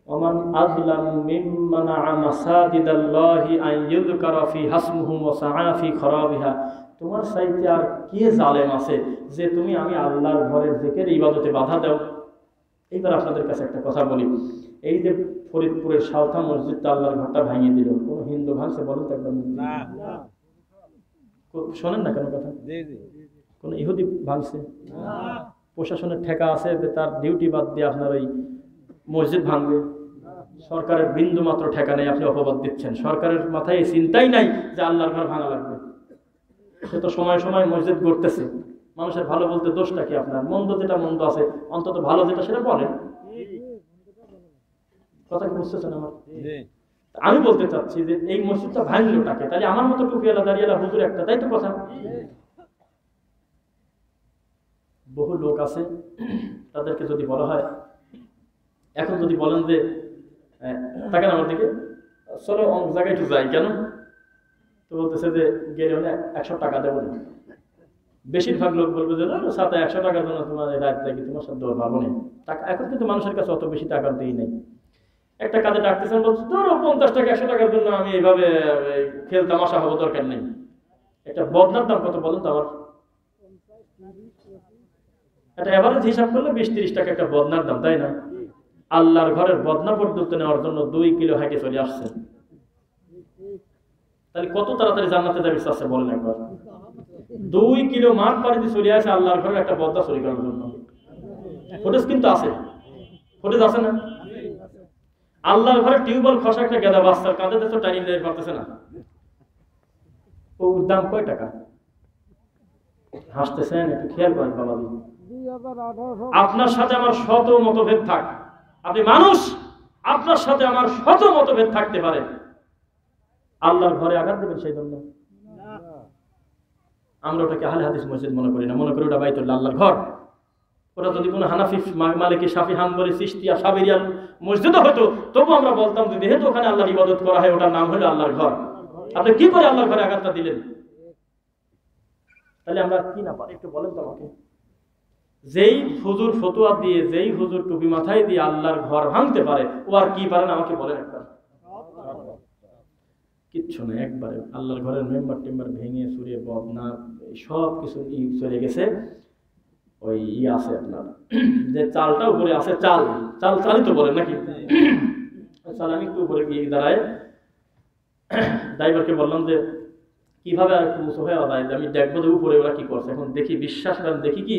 ওমান আযলামু মিম্মানা মাসাজিদাল্লাহি আন ইউযকারা ফি হাসমুহু ওয়া সাআ ফি খরাবিহা। তোমার চাইতে আর কে জালেম আছে যে তুমি আমি আল্লাহর ঘরের জিকির ইবাদতে বাধা দাও? এইবার আপনাদের কাছে একটা কথা বলি, এই যে ফরিদপুরের সাউথা মসজিদটা আল্লাহর ঘরটা ভাঙিয়ে দিল, কোন হিন্দু ভাঙছে বলেন তো একবার? না, শোনেন না কেন কথা? কোন ইহুদি ভাঙছে? না। প্রশাসনের ঠেকা আছে যে তার ডিউটি বাদ দিয়ে আপনার ওই মসজিদ ভাঙবে? সরকারের বিন্দু মাত্র ঠেকা নেই, আপনি অপবাদ দিচ্ছেন। সরকারের মাথায় এই চিন্তাই নাই যে আল্লাহর ঘর ভাঙা লাগবে। সে তো সময় সময় মসজিদ গড়তেছে। মানুষের ভালো বলতে দোষটা কি আপনার? মন্দ যেটা মন্দ আছে, অন্তত ভালো যেটা সেটা বলেন। কথা কি বুঝতেছেন আমার? আমি বলতে চাচ্ছি যে এই মসজিদটা ভাঙলোটাকে, তাহলে আমার মতো টুপিওয়ালা দাঁড়িয়েলা হুজুর একটা, তাই তো কথা। বহু লোক আছে, তাদেরকে যদি বলা হয়, এখন যদি বলেন যে তাকেন আমার দিকে, চলো অনেক জায়গায় একটু যাই, কেন? তো বলতেছে যে গেলে হলে 100 টাকা দেবো না। বেশিরভাগ লোক বলবে যে সাথে 100 টাকার জন্য তোমার রাত থাকি, তোমার সাথে দৌড় পাবো না। এখন কিন্তু মানুষের কাছে অত বেশি টাকার দিই নেই। একটা কাজে ডাকতেছেন, বলছে ধরো 50 টাকা 100 টাকার জন্য আমি এইভাবে খেল তামাশা হবো, দরকার নেই। একটা বদনার দাম কত বলেন তো আমার? একটা এভারেজ হিসাব করলে 20-30 টাকা একটা বদনার দাম, তাই না? আল্লাহর ঘরের বদনা পর্যন্ত নেওয়ার জন্য 2 কিলো হাইটে চলে আসছে। তাহলে কত তাড়াতাড়ি জান্নাতে যাবে চাচ্ছে বলেন একবার? 2 কিলো মাঠ পাড়ি দিয়ে চলে আসে আল্লাহর ঘরের একটা বদনা চুরি করার জন্য। ফুটেজ কিন্তু আছে, ফুটেজ আছে না? আল্লাহর ঘরে টিউবওয়েল খসা একটা গেদা বাচ্চার কাঁধে তো টাইম দিতে পারতেছে না। ওর দাম কয় টাকা? হাসতেছেন, একটু খেয়াল করেন বাবা। আপনার সাথে আমার শত মতভেদ থাক, আপনি মানুষ, আপনার সাথে আমার শত মতভেদ থাকতে পারে, আল্লাহর ঘরে আঘাত দেবেন সেই জন্য? আমরা ওটাকে আহলে হাদিস মসজিদ মনে করি না, মনে করি ওটা বাইতুল্লাহ, আল্লাহর ঘর। ওটা যদি কোনো হানাফি, মালিকি, শাফি, হাম্বলি, চিশতিয়া, সাবেরিয়া মসজিদও হতো, তবু আমরা বলতাম যে যেহেতু ওখানে আল্লাহর ইবাদত করা হয়, ওটার নাম হলো আল্লাহর ঘর। আপনি কি করে আল্লাহর ঘরে আঘাতটা দিলেন? তাহলে আমরা কি না পারি একটু বলেন তো আমাকে। যেই হুজুর ফতোয়া দিয়ে, যেই হুজুর টুপি মাথায় দিয়ে আল্লাহর ঘর ভাঙতে পারে, ও আর কি পারেন আমাকে বলেন একবার? কিচ্ছু না, একবারে আল্লাহর ঘরের মেম্বার টেম্বার ভেঙে চুরিয়ে বদনা সব কিছু চলে গেছে। ওই আছে আপনার যে চালটা উপরে আছে, চাল চাল চালই তো বলেন নাকি? চাল আমি একটু উপরে গিয়ে দাঁড়ায় ড্রাইভারকে বললাম যে কিভাবে আর একটু উঁচু হয়ে যায়, আমি দেখবো যে উপরে ওরা কি করছে। এখন দেখি, বিশ্বাস করেন, দেখি কি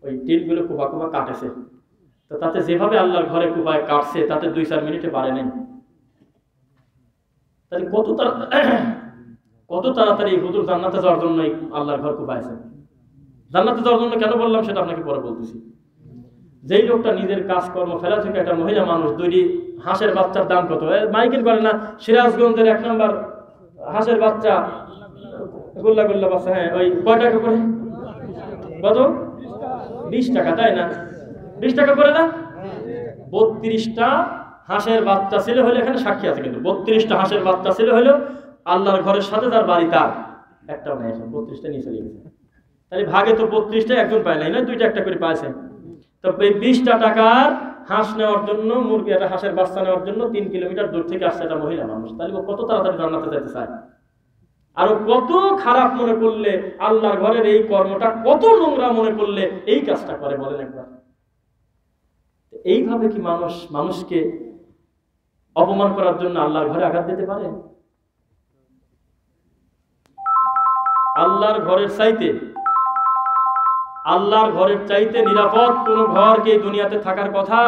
ওই টিনগুলো কুপা কুপা কাটেছে। তো তাতে যেভাবে আল্লাহর ঘরে কুপায় কাটছে, তাতে 2-4 মিনিটে পারে নেই। তাহলে কত তাড়াতাড়ি হুজুর জান্নাতে যাওয়ার জন্য আল্লাহর ঘর কুপাইছে। জান্নাতে যাওয়ার জন্য কেন বললাম সেটা আপনাকে পরে বলতেছি। যেই লোকটা নিজের কাজকর্ম ফেলা থেকে একটা মহিলা মানুষ তৈরি, হাঁসের বাচ্চার দাম কত? মাইকেল করে না, সিরাজগঞ্জের 1 নম্বর হাঁসের বাচ্চা, গোল্লা গোল্লা বাচ্চা, হ্যাঁ, ওই কয় টাকা করে? কত? 20 টাকা, তাই না? 20 টাকা করে না? 32টা হাঁসের বাচ্চা ছেলে হলে, এখানে সাক্ষী আছে কিন্তু, 32টা হাঁসের বাচ্চা ছেলে হলেও আল্লাহর ঘরের সাথে তার বাড়ি, তার একটাও নেই, 32টা নিয়ে চলে গেছে। তাহলে ভাগে তো 32টা একজন পায় নাই, না 2টা একটা করে পাইছে। তো এই 20টা টাকার হাঁস নেওয়ার জন্য, মুরগি একটা হাঁসের বাচ্চা নেওয়ার জন্য 3 কিলোমিটার দূর থেকে আসছে একটা মহিলা মানুষ। তাহলে ও কত তাড়াতাড়ি জান্নাতে যেতে চায়? আর কত খারাপ মনে করলে, আল্লাহর ঘরের এই কর্মটা কত নোংরা মনে করলে এই কাজটা করে, বলেন একবার। এইভাবে কি মানুষকে অপমান করার জন্য আল্লাহর ঘরে আঘাত দিতে পারে? আল্লাহর ঘরের চাইতে নিরাপদ কোন ঘর কি দুনিয়াতে থাকার কথা?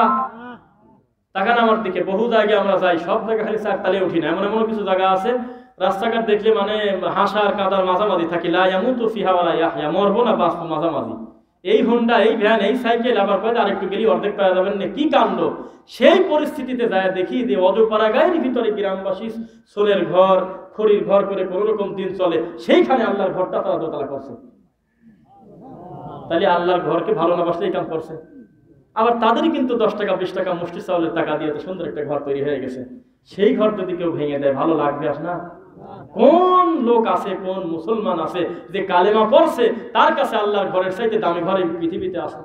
তাকান আমার দিকে, বহু জায়গায় আমরা যাই, সব জায়গায় খালি চার তালে উঠি না। এমন এমন কিছু জায়গা আছে রাস্তাঘাট দেখলে মানে হাসার কাদার মাঝামাঝি থাকি, লা ইয়ামুতু ফিহা ওয়ালা ইয়াহইয়া, মরবো না বাঁচবো মাঝামাঝি। এই হোন্ডা, এই ভ্যান, এই সাইকেল, আবার কয়েক আরেকটু গেলি অর্ধেক পাওয়া যাবেন না, কি কাণ্ড। সেই পরিস্থিতিতে যায় দেখি যে অজপাড়া গায়ের ভিতরে গ্রামবাসী সোলের ঘর, খড়ির ঘর করে কোন রকম দিন চলে, সেইখানে আল্লাহর ঘরটা তারা দোতলা করছে। তাহলে আল্লাহর ঘরকে ভালো না বাসলে এই কাম করছে। আবার তাদেরই কিন্তু 10 টাকা 20 টাকা মুষ্টি চাউলের টাকা দিয়ে তো সুন্দর একটা ঘর তৈরি হয়ে গেছে। সেই ঘর যদি কেউ ভেঙে দেয়, ভালো লাগবে না? কোন লোক আছে, কোন মুসলমান আছে যে কালেমা পড়ছে, তার কাছে আল্লাহর ঘরের চাইতে দামি ঘর এই পৃথিবীতে আছে?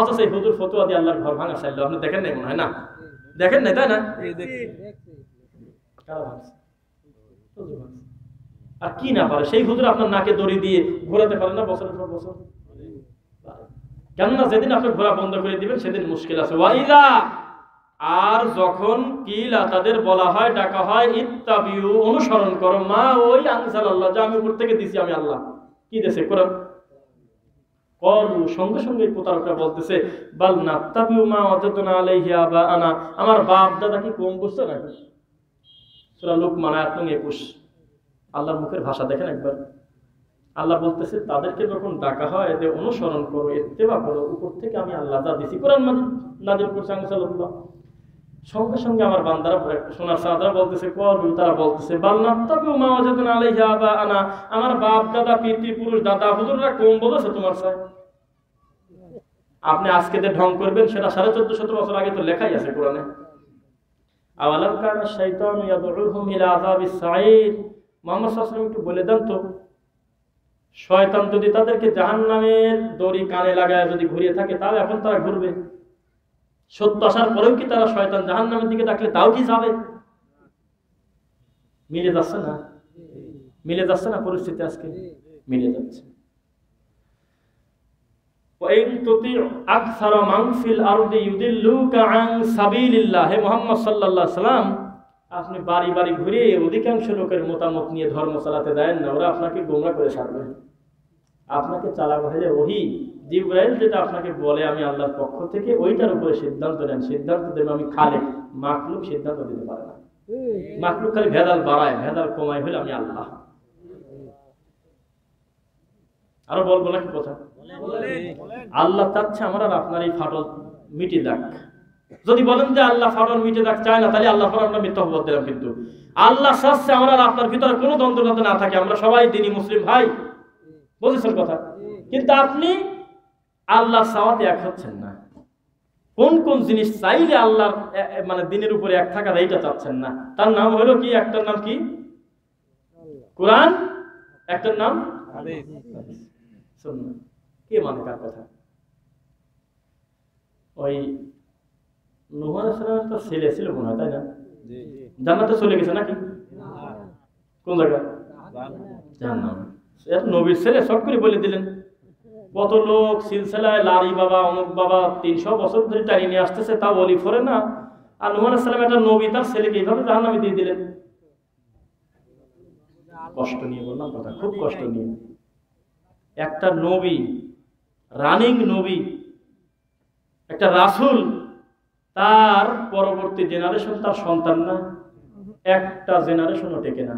অথচ এই হুজুর ফতোয়া দিয়ে আল্লাহর ঘর ভাঙা চাইলো, আপনি দেখেন নাই মনে হয়? না দেখেন নাই, তাই না? আর কি না পারে সেই হুজুর আপনার নাকে দড়ি দিয়ে ঘোরাতে পারে না বছরের পর বছর? কেননা যেদিন আপনি ঘোরা বন্ধ করে দিবেন সেদিন মুশকিল আছে। ওয়াইদা, আর যখন কিলা তাদের বলা হয়, ডাকা হয়, ইত্তাবিউ অনুসরণ করো, মা ওই আনজালাল্লাহ, যা আমি উপর থেকে দিছি, আমি আল্লাহ। কি দিয়েছে? কোরআন। কলু, সঙ্গে সঙ্গে প্রতারকরা বলতেছে, বাল নাত্তাবিউ মা ওয়াজাদনা আলাইহি আবাআনা, আমার বাপ দাদা কি কম বুঝছে নাকি? সূরা লুকমান আয়াত নং 21। আল্লাহর মুখের ভাষা দেখেন একবার। আল্লাহ বলতেছে তাদেরকে যখন ডাকা হয় যে অনুসরণ করো, ইত্তেবা করো, উপর থেকে আমি আল্লাহ যা দিছি, কোরআন নাযিল করছে আনসাল্লাহ, সঙ্গে সঙ্গে আমার বান্দারা সোনার সাদরা বলতেছে, কলু, তারা বলতেছে, বাল নাত্তাবিউ মা ওয়াজাদনা আলাইহি আবাআনা, আমার বাপ দাদা, পিতৃপুরুষ, দাদা হুজুররা কম বলেছে তোমার চাই। আপনি আজকে যে ঢং করবেন সেটা 1450 বছর আগে তো লেখাই আছে কোরআনে। আওয়ালাম কানা শাইতানু ইয়াদউহুম ইলা আযাবিস সাঈর, মুহাম্মদ সাল্লাল্লাহু আলাইহি ওয়াসাল্লাম একটু বলে দেন তো, শয়তান যদি তাদেরকে জাহান্নামের দড়ি কানে লাগায় যদি ঘুরিয়ে থাকে, তাও এখন তারা ঘুরবে? সত্য আসার পরেও কি তারা শয়তান জাহান্নামের দিকে ডাকলে তাও কি যাবে? মিলে যাচ্ছে না? মিলে যাচ্ছে না পরিস্থিতি? আজকে মিলে যাচ্ছে। ওয়াইন তুতিউ আকসারা মান ফিল আরদি ইউদিল্লুকা আন সাবিলিল্লাহ, হে মুহাম্মদ সাল্লাল্লাহু আলাইহি ওয়াসাল্লাম, আপনি বাড়ি বাড়ি ঘুরে অধিকাংশ লোকের মতামত নিয়ে ধর্ম চালাতে দেন না, ওরা আপনাকে গোমরা করে ছাড়বে। আপনাকে চালাবো হলে ওহী, জিবরাইল যেটা আপনাকে বলে আমি আল্লাহর পক্ষ থেকে, ওইটার উপরে সিদ্ধান্ত নেন। সিদ্ধান্ত দেবেন আমি খালেক, মাখলুক সিদ্ধান্ত দিতে পারে না। মাখলুক খালি ভেদাল বাড়ায়, ভেদাল কমায়, হলে আমি আল্লাহ। আরো বলবো নাকি কথা? আল্লাহ চাচ্ছে আমার আর আপনার এই ফাটল মিটে যাক। যদি বলেন যে আল্লাহ ফাটল মিটে যাক চায় না, তাহলে আল্লাহ আমরা মিথ্যা অপবাদ দিলাম। কিন্তু আল্লাহ চাচ্ছে আমার আর আপনার ভিতরে কোনো দ্বন্দ্ব না থাকে, আমরা সবাই দিনী মুসলিম ভাই, বুঝেছেন কথা? কিন্তু আপনি আল্লাহ চাওয়াতে এক হচ্ছেন না। কোন কোন জিনিস চাইলে আল্লাহ মানে দিনের উপরে এক থাকার এইটা চাচ্ছেন না। তার নাম হলো কি? একটার নাম কি? কোরআন, একটার নাম সুন্নাহ। কে মানে কার কথা? ওই নূহ আলাইহিস সালামের তো ছেলে ছিল মনে হয়, তাই না? জান্নাতে চলে গেছে নাকি? কোন জায়গা? জান্নাত। এর নবীর ছেলে সব করে বলে দিলেন। কত লোক সিলসিলায় লারি বাবা, অমুক বাবা 300 বছর ধরে টানিয়ে নিয়ে আসতেছে, তা ওলি ফরে না। আর নূহ আলাইহিস সালাম একটা নবী, তার ছেলেকে এইভাবে জাহান্নামে দিয়ে দিলেন। কষ্ট নিয়ে বললাম কথা, খুব কষ্ট নিয়ে। একটা নবী, রানিং নবী, একটা রাসূল, তার পরবর্তী জেনারেশন তার সন্তান না, একটা জেনারেশনও টেকে না।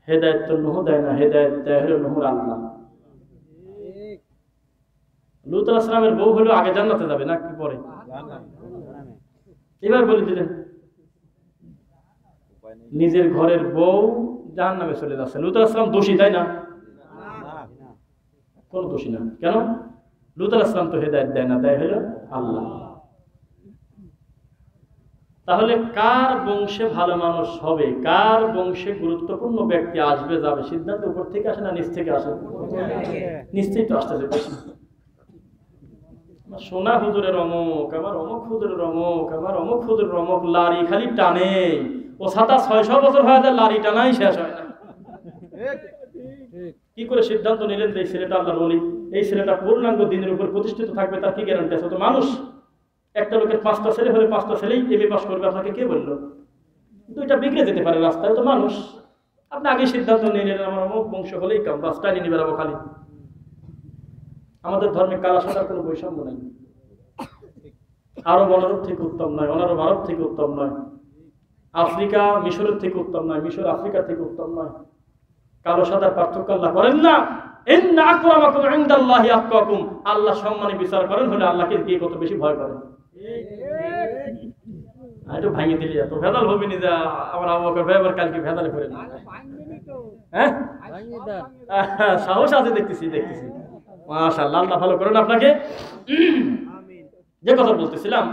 হেদায়েত তো নূহ দেয় না, হেদায়েত দেয় হলো নূহর আল্লাহ। লূত আলাইহিস সালামের বউ হলো আগে জান্নাতে যাবে না কি পরে? এবার বলে দিলেন নিজের ঘরের বউ জাহান্নামে চলে যাচ্ছে। লূত আলাইহিস সালাম দোষী, তাই না? কোন দোষী না। কেন? লূত আলাইহিস সালাম তো হেদায়েত দেয় না, দেয় হলো আল্লাহ। তাহলে কার বংশে ভালো মানুষ হবে, কার বংশে গুরুত্বপূর্ণ ব্যক্তি আসবে যাবে, সিদ্ধান্ত উপর থেকে আসে না নিচ থেকে আসে? নিশ্চয়ই তো আসতেছে বেশি। সোনা হুজুরের অমুক, আমার অমুক হুজুরের অমুক, আমার অমুক হুজুরের অমুক, লারি খালি টানে। ও 600 বছর হয়, লারি টানাই শেষ হয় না। কি করে সিদ্ধান্ত নিলেন যে এই ছেলেটা আল্লাহর ওলি, এই ছেলেটা পূর্ণাঙ্গ দিনের উপর প্রতিষ্ঠিত থাকবে? তার কি গ্যারান্টি আছে? তো মানুষ, একটা লোকের 5টা ছেলে হলে 5টা ছেলেই এমএ পাস করবে, আপনাকে কে বললো? দুইটা বিগড়ে যেতে পারে রাস্তায়, তো মানুষ। আপনি আগে সিদ্ধান্ত নিয়ে নিলেন আমার অমুক বংশ হলেই কাম, বাস টাইনি নিয়ে বেড়াবো খালি। আমাদের ধর্মে কালা সাদার কোনো বৈষম্য নেই। আরব অনারব থেকে উত্তম নয়, অনারব আরব থেকে উত্তম নয়, আফ্রিকা মিশরের থেকে উত্তম নয়, মিশর আফ্রিকা থেকে উত্তম নয়। কালো সাদার পার্থক্য আল্লাহ করেন না। ইন্না আকরামাকুম ইনদাল্লাহি আতকাকুম, আল্লাহ সম্মানে বিচার করেন হলে আল্লাহকে দিয়ে কত বেশি ভয় করেন। একটু ভাঙিয়ে দিলি এত ভেদাল হবে নি যা আমার আবু বকর ভাই আবার কালকে ভেদালে করে না। হ্যাঁ সাহস আছে, দেখতেছি মাশাআল্লাহ, আল্লাহ ভালো করেন আপনাকে। যে কথা বলতেছিলাম,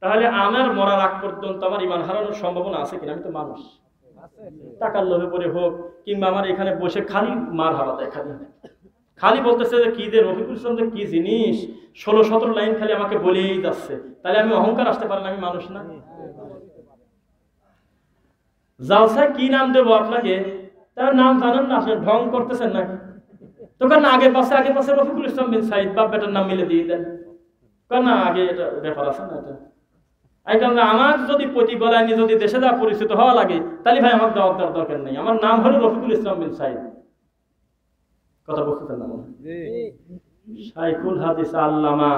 তাহলে আমার মরার আগ পর্যন্ত আমার ঈমান হারানোর সম্ভাবনা আছে কিনা? আমি তো মানুষ, টাকার লোভে পড়ে হোক কিংবা আমার এখানে বসে খালি মার হারা দেয়, খালি বলতেছে যে কি যে রফিকুল ইসলাম যে কি জিনিস, 16-17 লাইন খালি আমাকে বলেই যাচ্ছে। তাহলে আমি অহংকার আসতে পারি না? আমি মানুষ না? জালসায় কি নাম দেবো আপনাকে? তার নাম জানেন না, আপনি ঢং করতেছেন না? তখন আগে পাশে রফিকুল ইসলাম বিন সাইদ বাপ বেটার নাম মিলে দিয়ে দেন, না আগে এটা ব্যাপার আছে না। এটা আমার যদি প্রতি গলায় নিয়ে যদি দেশে যা পরিচিত হওয়া লাগে, তাহলে ভাই আমার দাওয়াত দেওয়ার দরকার নেই। আমার নাম হলো রফিকুল ইসলাম বিন সাইদ। কথা বুঝতেছেন না? শাইখুল হাদিস আল্লামা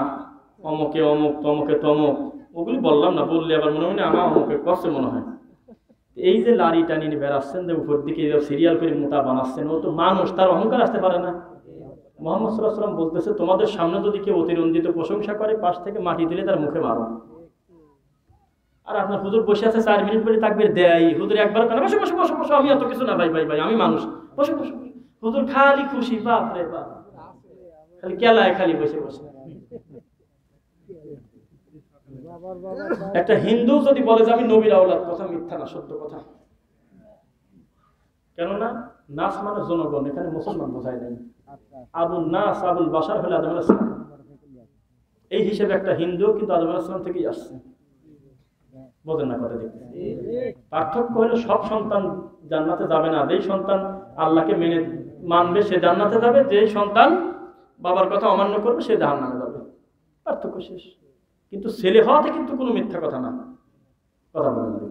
অমুকে অমুক তমুকে তমুক, ওগুলি বললাম না, বললে আবার মনে মনে আমার অমুকে কষ্ট মনে হয়। এই যে লাড়ি টানি নিয়ে বেড়াচ্ছেন, যে উপর দিকে সিরিয়াল করে মোটা বানাচ্ছেন, ও তো মানুষ, তার অহংকার আসতে পারে না? মুহাম্মদ সাল্লাল্লাহু আলাইহি ওয়াসাল্লাম বলতেছে, তোমাদের সামনে যদি কেউ অতিরঞ্জিত প্রশংসা করে, পাশ থেকে মাটি দিলে তার মুখে মারো। আর আপনার হুজুর বসে আছে 4 মিনিট পরে তাকবীর দেয়, হুজুর একবার কেন বসে বসে বসে বসে, আমি এত কিছু না ভাই আমি মানুষ, বসে বসে। হুজুর খালি খুশি, বাপ রে বাপ, খালি কেলায় খালি বসে বসে। একটা হিন্দু যদি বলে যে আমি নবীর আওলাদ, কথা মিথ্যা না, সত্য কথা। কেননা নাস মানে জনগণ, এখানে মুসলমান বোঝায় নাই। আবুল নাস আবুল বাশার হলে আদম আলাইহিস সালাম, এই হিসেবে একটা হিন্দু কিন্তু আদম আলাইহিস সালাম থেকেই আসছে। বোঝেন না কথা? দেখতে পার্থক্য হলো সব সন্তান জান্নাতে যাবে না, যেই সন্তান আল্লাহকে মেনে মানবে সে জান্নাতে যাবে, যেই সন্তান বাবার কথা অমান্য করবে সে জাহান্নামে যাবে। পার্থক্য শেষ। কিন্তু ছেলে হওয়াতে কিন্তু কোনো মিথ্যা কথা না, কথা বলেন না।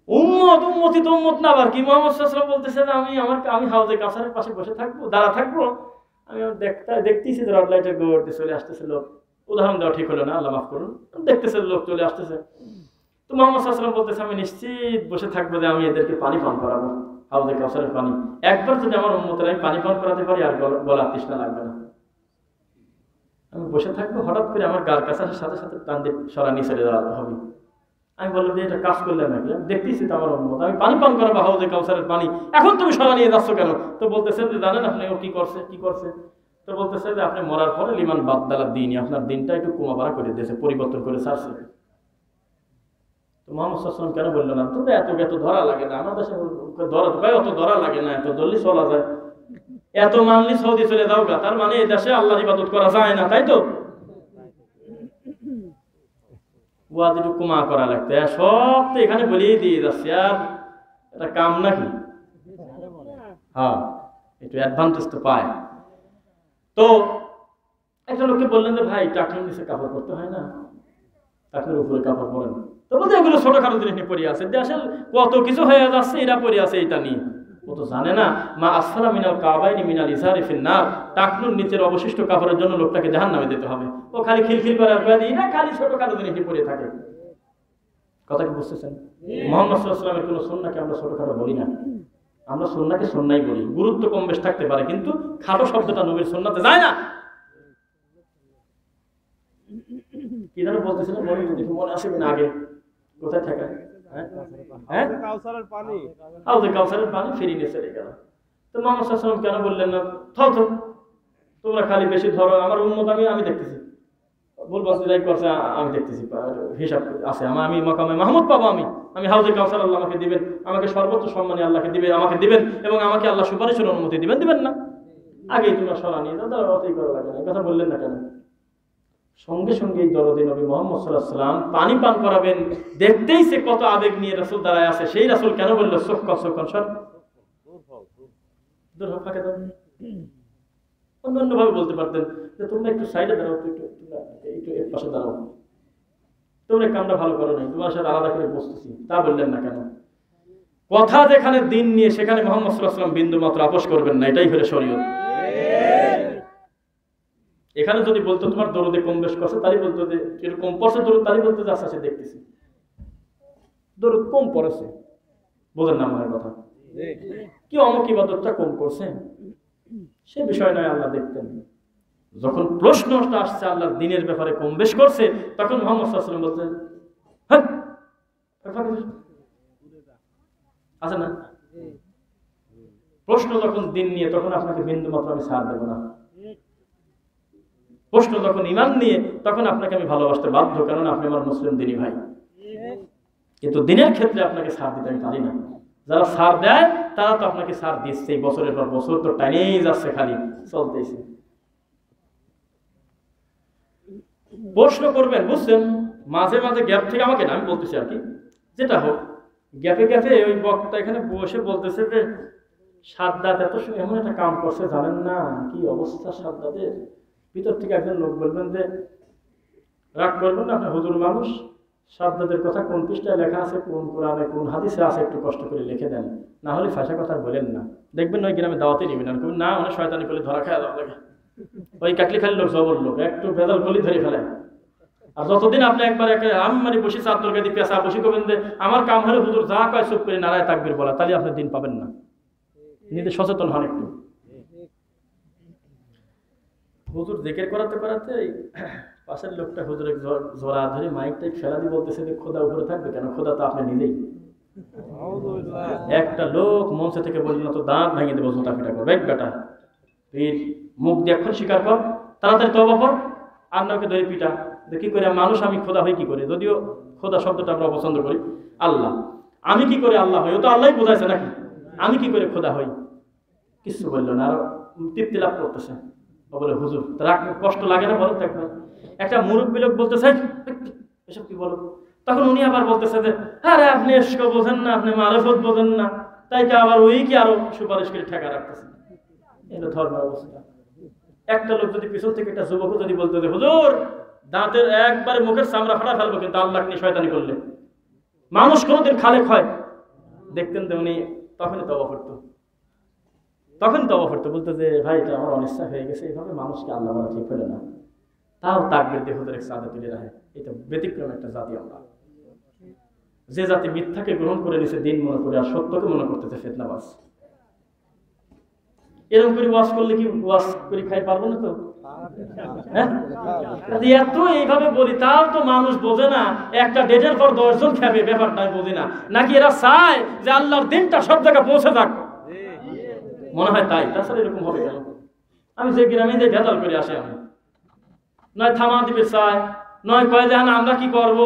উম্মতি তো উম্মত না, আবার কি মুহাম্মদ সাল্লাল্লাহু আলাইহি ওয়াসাল্লাম বলতেছে যে আমি হাউজে কাউসারের পাশে বসে থাকবো, দাঁড়া থাকবো, আমি দেখতেছি যে রড লাইটের গড়তে চলে আসতেছে লোক। উদাহরণ দেওয়া ঠিক হলো না, আল্লাহ মাফ করুন। দেখতেছে লোক চলে আসতেছে, তো মুহাম্মদ সাল্লাল্লাহু আলাইহি ওয়াসাল্লাম বলতেছে আমি নিশ্চিত বসে থাকবো যে আমি এদেরকে পানি পান করাবো, হাউজে কাউসারের পানি। একবার যদি আমার উম্মতের আমি পানি পান করাতে পারি, আর গলার তৃষ্ণা লাগবে না। আমি বসে থাকবো, হঠাৎ করে আমার গার কাছে সাথে সাথে টান দিয়ে সরানি চলে যাওয়া হবে। আমি বললাম যে এটা কাজ করলে নাকি? দেখতেছি তো আমার উম্মত, আমি পানি পান করাবো হাউজে কাউসারের পানি, এখন তুমি সরা নিয়ে যাচ্ছ কেন? তো বলতেছেন যে জানেন আপনি ও কি করছে? তো বলতেছে যে আপনি মরার পরে লিমান বাদদালার দিনই, আপনার দিনটা একটু কমাবাড়া করে দিয়েছে, পরিবর্তন করে ছাড়ছে। তো মুহাম্মদ সাল্লাল্লাহু আলাইহি ওয়াসাল্লাম কেন বললো না তোমরা এত ধরা লাগে না? আমার দেশে অত ধরা লাগে না, এত জলদি চলা যায়, এত মানলি সৌদি চলে যাও গা, তার মানে এই দেশে আল্লাহর ইবাদত করা যায় না, তাই তো? ওয়াজ একটু কমা করা লাগতো, সব তো এখানে বলেই দিয়ে যাচ্ছে, আর এটা কাম নাকি? হ্যাঁ, একটু অ্যাডভান্টেজ তো পায়। তো একটা লোককে বললেন যে ভাই টাকনুর নিচে কাপড় পরতে হয় না, টাকনুর উপরে কাপড় পরেন। তো বলতে এগুলো ছোটখাটো জিনিস নিয়ে পড়ে আছে, দেশের কত কিছু হয়ে যাচ্ছে, এরা পড়ে আছে এটা নিয়ে। ও তো জানে না মা আসফালা মিনাল কাবাইনি মিনাল ইজারি ফিন নার, টাকনুর নিচের অবশিষ্ট কাপড়ের জন্য লোকটাকে জাহান্নামে যেতে হবে। ও খালি খিলখিল করে না, খালি ছোটখাটো জিনিস নিয়ে পড়ে থাকে। কথা কি বুঝতেছেন? মুহাম্মদ সাল্লাল্লাহু আলাইহি ওয়াসাল্লামের কোনো সুন্নাহকে আমরা ছোটখাটো বলি না, আমরা সুন্নাহকে সুন্নাহই বলি। গুরুত্ব কম বেশ থাকতে পারে, কিন্তু খাটো শব্দটা নবীর সুন্নাতে যায় না। কি যেন বলতেছিলেন, মনে আসবে না আগে, কোথায় থাকা? কাউসারের পানি ফিরিয়ে নিয়ে চলে গেল। তো মুহাম্মদ সাল্লাল্লাহু আলাইহি ওয়াসাল্লাম কেন বললেন না থাও তোমরা খালি বেশি ধরো, আমার উম্মত আমি দেখতেছি, বলবো যাই করছে আমি দেখতেছি, হিসাব আছে আমি মাকামে মাহমুদ পাবো, আমি হাউজে কাউসার আল্লাহ আমাকে দিবেন, আমাকে সর্বোচ্চ সম্মানী আল্লাহকে দিবেন, আমাকে দিবেন, এবং আমাকে আল্লাহ সুপারিশের অনুমতি দিবেন না? আগেই তোমরা সরা নিয়ে যাও, তারা অতই করা লাগে না। কথা বললেন না কেন? সঙ্গে সঙ্গে এই দরদী নবী মুহাম্মদ সাল্লাল্লাহু আলাইহি ওয়াসাল্লাম পানি পান করাবেন, দেখতেই সে কত আবেগ নিয়ে রাসূল দাঁড়ায় আছে, সেই রাসূল কেন বলল সোকন সর? দূর হোক, ফাঁকে দাও। অন্যভাবে বলতে পারতেন যে তোমরা একটু সাইডে দাঁড়াও, একটু একটু এক পাশে দাঁড়াও, তোমরা কামটা ভালো করো নাই, তোমার সাথে আলাদা করে বসতেছি। তা বললেন না কেন? কথা যেখানে দিন নিয়ে সেখানে মুহাম্মদ সাল্লাল্লাহু আলাইহি ওয়াসাল্লাম বিন্দু মাত্র আপোষ করবেন না, এটাই হলো শরীয়ত। এখানে যদি বলতো তোমার দরদে কম বেশ করছে, তাই বলতো যে এরকম পড়ছে দরদ, তাই বলতো যে আচ্ছা দেখতেছি দরদ কম পড়েছে, বোঝেন না আমার কথা, কি অমুক ইবাদতটা কম করছে, সে বিষয় নয়, আল্লাহ দেখতেন। যখন প্রশ্নটা আসছে আল্লাহর দিনের ব্যাপারে কম বেশ করছে, তখন মুহাম্মদ সাল্লাল্লাহু আলাইহি ওয়াসাল্লাম বলতেন হ্যাঁ আছে না। প্রশ্ন যখন দিন নিয়ে, তখন আপনাকে বিন্দু মাত্র আমি ছাড় দেব না। প্রশ্ন যখন ঈমান নিয়ে, তখন আপনাকে আমি ভালোবাসতে বাধ্য, কারণ আপনি আমার মুসলিম দিনী ভাই। কিন্তু দিনের ক্ষেত্রে আপনাকে ছাড় দিতে আমি পারি না। যারা ছাড় দেয় তারা তো আপনাকে ছাড় দিচ্ছে, বছরের পর বছর তো টাইনেই যাচ্ছে, খালি চলতেছে। প্রশ্ন করবেন, বুঝছেন, মাঝে মাঝে গ্যাপ থেকে, আমাকে না, আমি বলতেছি আর কি, যেটা হোক গ্যাপে গ্যাপে ওই বক্তা এখানে বসে বলতেছে যে সাদ্দাত এত এমন একটা কাম করছে, জানেন না কি অবস্থা সাদ্দাতের। ভিতর থেকে একজন লোক বলবেন যে রাগ করবেন না, আপনি হুজুর মানুষ, সাদ্দাতের কথা কোন পৃষ্ঠায় লেখা আছে, কোন কোরআনে কোন হাদিসে আছে, একটু কষ্ট করে লিখে দেন, না হলে ফাঁসা কথা বলেন না। দেখবেন ওই গ্রামে দাওয়াতে নিবেন না, অনেক শয়তানি করলে ধরা খাওয়া দেওয়া লাগে। ওই কাকলি খালি লোক, জবর লোক, একটু ভেজাল গলি ধরে ফেলে। আর যতদিন আপনি একবার আমি মানে বসে চাদর গাদি পেশা বসে করবেন যে আমার কাম হলে হুজুর যা কয় চুপ করে নারায় তাকবীর বলা, তাহলে আপনি দিন পাবেন না। নিজে সচেতন হন একটু। হুজুর জিকির করাতে করাতে পাশের লোকটা হুজুরের জোড়া ধরে মাইকটাই ফেলা দিয়ে বলতেছে যে খোদা উপরে থাকবে কেন, খোদা তো আপনি নিজেই। একটা লোক মঞ্চ থেকে বলল তো দাঁত ভেঙে দেবো, জুতা পিটা করবে, এক বেটা তুই মুখ দিয়ে এখন স্বীকার কর, তাড়াতাড়ি তওবা কর, আর নাকে ধরে পিটা। কি করে মানুষ আমি খোদা হই কি করে, যদিও খোদা শব্দটা আমরা পছন্দ করি, আল্লাহ, আমি কি করে আল্লাহ হই, ও তো আল্লাহই বোঝাইছে নাকি, আমি কি করে খোদা হই। কিছু বললো না, আর তৃপ্তি লাভ করতেছে। ও বলে হুজুর রাগ কষ্ট লাগে না বলো একবার। একটা মুরব্বী লোক বলতেছে এসব কি বলো, তখন উনি আবার বলতেছে যে আরে আপনি এসব বোঝেন না, আপনি মারেফত বোঝেন না, তাই কি আবার ওই কি আরো সুপারিশ করে ঠেকা রাখতেছে। এটা ধর্মের অবস্থা। একটা লোক যদি পিছন থেকে একটা যুবক যদি বলতো যে হুজুর দাঁতের একবারে মুখের চামড়া ফাটা ফেলবো কিন্তু আল্লাহ নিয়ে শয়তানি করলে, মানুষ কোনোদিন খালেক হয়, দেখতেন যে উনি তখনই তওবা করতো, বলতো যে ভাই এটা আমার অনিচ্ছা হয়ে গেছে, এইভাবে মানুষকে আল্লাহ বলা ঠিক হলো না। তাও তাকবীর দিয়ে হুজুর সাদা তুলে রাখে। এটা ব্যতিক্রম একটা জাতি আমরা, যে জাতি মিথ্যাকে গ্রহণ করে নিছে দিন মনে করে, আর সত্যকে মনে করতেছে ফিতনাবাজ। এরকম করে ওয়াজ করলে কি ওয়াজ করে খাই পারবো না তো? এত এইভাবে বলি, তাও তো মানুষ বোঝে না, একটা ডেটের পর 10 জন খাবে, ব্যাপারটা বোঝে না। নাকি এরা চায় যে আল্লাহর দিনটা সব জায়গায় পৌঁছে যাক, মনে হয় তাই। তাছাড়া এরকম হবে কেন? আমি যে গ্রামে যে ভেজাল করে আসে, আমি নয় থামা দিবে চাই, নয় কয় যে আমরা কি করব,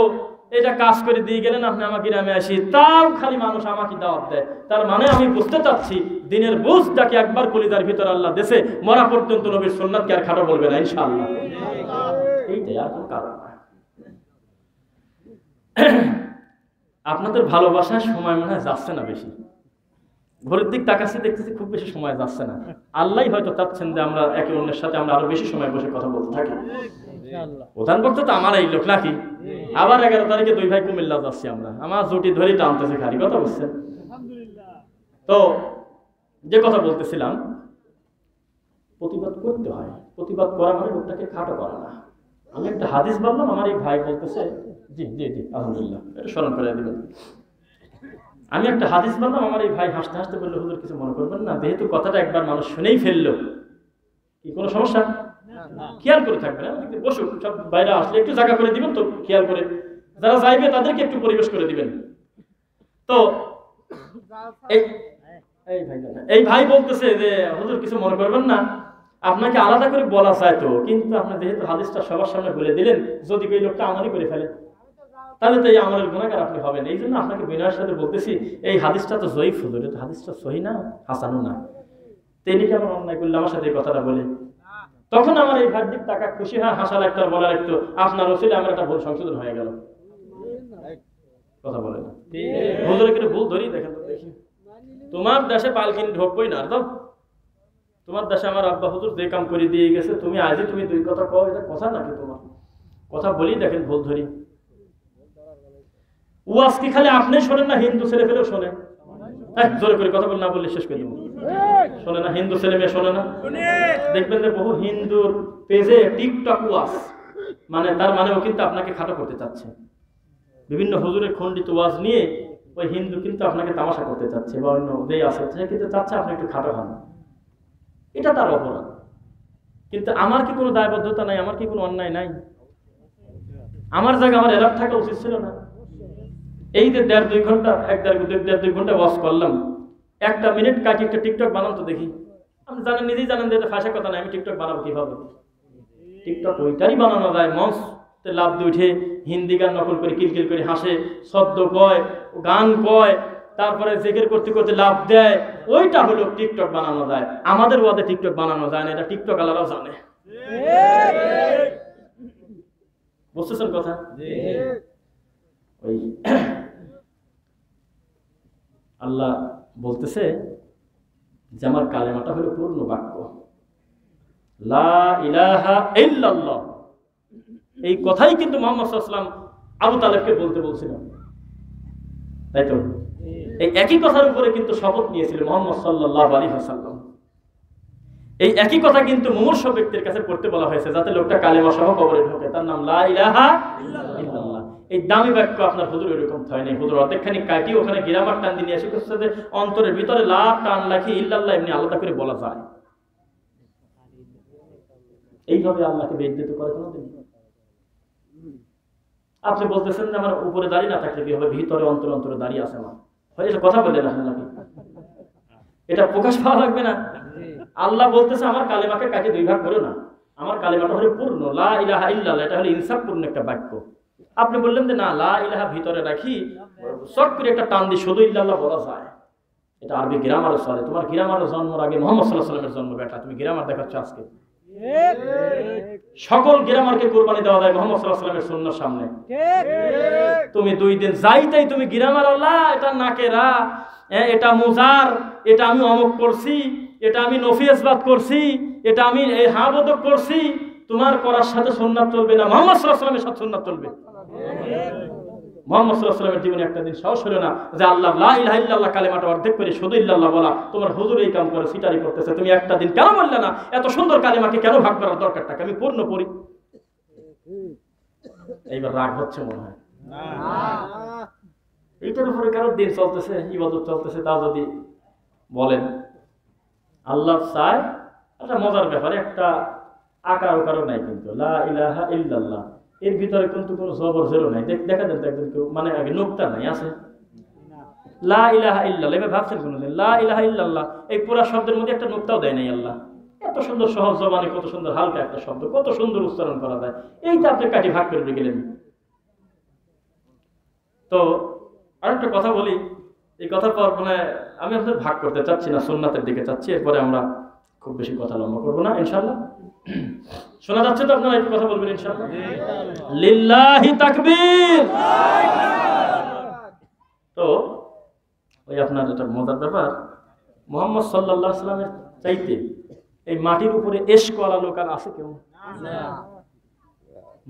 এটা কাজ করে দিয়ে গেলেন আপনি আমার গ্রামে আসি, তাও খালি মানুষ আমাকে দাওয়াত দেয়। তার মানে আমি বুঝতে চাচ্ছি দিনের বুঝটাকে একবার কলিজার ভিতর আল্লাহ দেশে মরা পর্যন্ত নবীর সুন্নাতকে আর খাটো বলবে না ইনশাআল্লাহ। এইটাই, আর কোনো কারণ না। আপনাদের ভালোবাসার সময় মনে হয় যাচ্ছে না বেশি, ঘরের দিক তাকাচ্ছি দেখতেছি খুব বেশি সময় যাচ্ছে না। আল্লাহ হয়তো চাচ্ছেন যে আমরা একে অন্যের সাথে আমরা আরো বেশি সময় বসে কথা বলতে থাকি। প্রধান বক্তা তো আমার এই লোক নাকি, আবার 11 তারিখে 2 ভাই কুমিল্লা যাচ্ছি আমরা, আমার জুটি ধরেই টানতেছে খালি, কথা বুঝছেন তো। যে কথা বলতেছিলাম, প্রতিবাদ করতে হয়, প্রতিবাদ করা মানে লোকটাকে খাটো করা না। আমি একটা হাদিস বললাম, আমার এই ভাই বলতেছে জি জি জি আলহামদুলিল্লাহ, এটা স্মরণ করে দিবেন। আমি একটা হাদিস বললাম, আমার এই ভাই হাসতে হাসতে বললো হুজুর কিছু মনে করবেন না, যেহেতু কথাটা একবার মানুষ শুনেই ফেললো, কি কোনো সমস্যা, খেয়াল করে থাকবেন। বসুক, সব বাইরে আসলে একটু জায়গা করে দিবেন তো, খেয়াল করে, যারা যাইবে তাদেরকে একটু পরিবেশ করে দিবেন। তো এই ভাই বলতেছে যে হুজুর কিছু মনে করবেন না, আপনাকে আলাদা করে বলা চাই তো, কিন্তু আপনি যেহেতু হাদিসটা সবার সামনে বলে দিলেন, যদি ওই লোকটা আমারই করে ফেলে তাহলে তো এই আমলের গুনাহগার আপনি হবেন। এই জন্য আপনাকে বিনয়ের সাথে বলতেছি, এই হাদিসটা তো জয়ীফ হুজুর, এটা হাদিসটা সহি না, হাসানও না, তিনি কি আমার অন্যায় করলে আমার সাথে এই কথাটা বলে? তখন আমার এই ভাই দিক টাকা খুশি হয়, হাসাল একটা বলার একটু আপনার ওসিলে আমার একটা ভুল সংশোধন হয়ে গেল। কথা বলে না হুজুরে কিন্তু ভুল ধরি দেখেন তো, দেখি তোমার দেশে পালকিন ঢোকবই না তো, তোমার দেশে আমার আব্বা হুজুর যে কাম করে দিয়ে গেছে, তুমি আজই তুমি দুই কথা কও, এটা কথা নাকি? তোমার কথা বলি দেখেন ভুল ধরি। ওয়াজ কি খালি আপনি শোনেন না হিন্দু ছেলে ফেলেও শোনে? জোরে করে কথা বলে না বললে শেষ করে দেবো। শোনে না হিন্দু ছেলে মেয়ে? শোনে না? দেখবেন যে বহু হিন্দুর পেজে টিকটক ওয়াজ, মানে তার মানেও কিন্তু আপনাকে খাটো করতে চাচ্ছে। বিভিন্ন হুজুরের খণ্ডিত ওয়াজ নিয়ে ওই হিন্দু কিন্তু আপনাকে তামাশা করতে চাচ্ছে, বা অন্য যে আছে সে কিন্তু চাচ্ছে আপনি একটু খাটো হন। এটা তার অপরাধ। কিন্তু আমার কি কোনো দায়বদ্ধতা নাই? আমার কি কোনো অন্যায় নাই? আমার জায়গায় আমার এলাপ থাকা উচিত ছিল না? এই যে দেড় দুই ঘন্টা ওয়াজ করলাম, একটা মিনিট কাটি একটা টিকটক বানান তো দেখি। আপনি জানেন, নিজেই জানেন যে এটা ফাঁসা কথা নাই, আমি টিকটক বানাবো কিভাবে? টিকটক ওইটারই বানানো যায়, মঞ্চে লাভ দিয়ে উঠে হিন্দি গান নকল করে কিলকিল করে হাসে, শব্দ কয়, গান কয়, তারপরে জিকির করতে করতে লাভ দেয়, ওইটা হলো টিকটক বানানো যায়। আমাদের ওয়াদে টিকটক বানানো যায় না, এটা টিকটক আলারাও জানে। বুঝতেছেন কথা? ওই আল্লাহ বলতেছে যে আমার কালেমাটা হলো পূর্ণ বাক্য, লা ইলাহা ইল্লাল্লাহ। এই কথাই কিন্তু মুহাম্মদ সাল্লাল্লাহু আলাইহি ওয়াসাল্লাম আবু তালেবকে বলতে বলছিলেন, তাই তো? এই একই কথার উপরে কিন্তু শপথ নিয়েছিল মুহাম্মদ সাল্লাল্লাহু আলাইহি ওয়াসাল্লাম। এই একই কথা কিন্তু মুমূর্ষ ব্যক্তির কাছে পড়তে বলা হয়েছে, যাতে লোকটা কালেমা সহ কবরে ঢোকে। তার নাম লা ইলাহা ইল্লাল্লাহ। এই দামি বাক্য আপনার হুজুর এরকম হয় নাই। হুজুর অর্ধেকখানি কাটি ওখানে গিরামার টান দিয়ে এসে করছে যে অন্তরের ভিতরে লা টান রাখি ইল্লাল্লাহ এমনি আলাদা করে বলা যায়। এইভাবে আল্লাহকে বেজ্জিত করে কোনোদিন? আপনি বলতেছেন যে আমার উপরে দাঁড়িয়ে না থাকলে কি হবে? ভিতরে অন্তরে অন্তরে দাঁড়িয়ে আছে না, এটা কথা বললেন আপনি নাকি? এটা প্রকাশ পাওয়া লাগবে না? আল্লাহ বলতেছে আমার কালেমাকে কাটি দুই ভাগ করো না, আমার কালেমাটা হলো পূর্ণ, লা ইলাহা ইল্লাল্লাহ। এটা হলো ইনসাফপূর্ণ একটা বাক্য। আপনি বললেন যে না, লা ইলাহা ভিতরে রাখি, শর্ট করে একটা টান দিয়ে শুধু ইল্লাল্লাহ বলা যায়। এটা আরবি গ্রামারও চলে। তোমার গ্রামারের জন্মের আগে মুহাম্মদ সাল্লাল্লাহু আলাইহি ওয়াসাল্লামের জন্ম। বেটা তুমি গ্রামার দেখাচ্ছ আজকে? সকল গ্রামারকে কুরবানি দেওয়া যায় মুহাম্মদ সাল্লাল্লাহু আলাইহি ওয়াসাল্লামের সুন্নাহর সামনে। তুমি দুই দিন যাইতেই তুমি গ্রামার আল্লাহ, এটা নাকেরা, এটা মুজার, এটা আমি অমুক করছি, এটা আমি নফিয়াসবাদ করছি, এটা আমি এই হাবদক করছি। তোমার করার সাথে সুন্নাত চলবে না, মুহাম্মদ সাল্লাল্লাহু আলাইহি ওয়াসাল্লামের সাথে সুন্নাত চলবে। মুহাম্মদ সাল্লাল্লাহু আলাইহি ওয়াসাল্লামের জীবনে একটা দিন সাহস হলো না যে আল্লাহ লা ইলাহা ইল্লাল্লাহ কালেমাটা অর্ধেক করে শুধু ইল্লাল্লাহ বলা। তোমার হুজুর এই কাম করে সিটারি করতেছে, তুমি একটা দিন কেন বললে না এত সুন্দর কালেমাকে কেন ভাগ করার দরকারটাকে আমি পূর্ণ পড়ি? এইবার রাগ হচ্ছে মনে হয় না? এইটার উপরে কারো দিন চলতেছে, ইবাদত চলতেছে, তা যদি বলেন আল্লাহ চায়। একটা মজার ব্যাপারে একটা আকার ওকারও নাই কিন্তু লা ইলাহা ইল্লাল্লাহ, এর ভিতরে কিন্তু কোনো জবর জেরো নাই। দেখা দেন তো একজন কেউ, মানে আগে নোক্তা নাই, আছে লা ইলাহা ইল্লাল্লাহ। এবার ভাবছেন কোনোদিন লা ইলাহা ইল্লাল্লাহ এই পুরা শব্দের মধ্যে একটা নোক্তাও দেয় নাই আল্লাহ? এত সুন্দর সহজ জবানে, কত সুন্দর হালকা একটা শব্দ, কত সুন্দর উচ্চারণ করা যায়। এইটা আপনি কাটি ভাগ করে গেলেন। তো আরেকটা কথা বলি, এই কথার পর মানে আমি আপনাদের ভাগ করতে চাচ্ছি না, সুন্নাতের দিকে চাচ্ছি। এরপরে আমরা খুব বেশি কথা লম্বা করবো না ইনশাআল্লাহ। শোনা যাচ্ছে তো? আপনারা একটু কথা বলবেন ইনশাআল্লাহ। লিল্লাহি তাকবীর। তো ওই আপনার এটা মজার ব্যাপার, মুহাম্মদ সাল্লাল্লাহু আলাইহি ওয়াসাল্লামের চাইতে এই মাটির উপরে ইশকওয়ালা লোক আর আছে কেউ?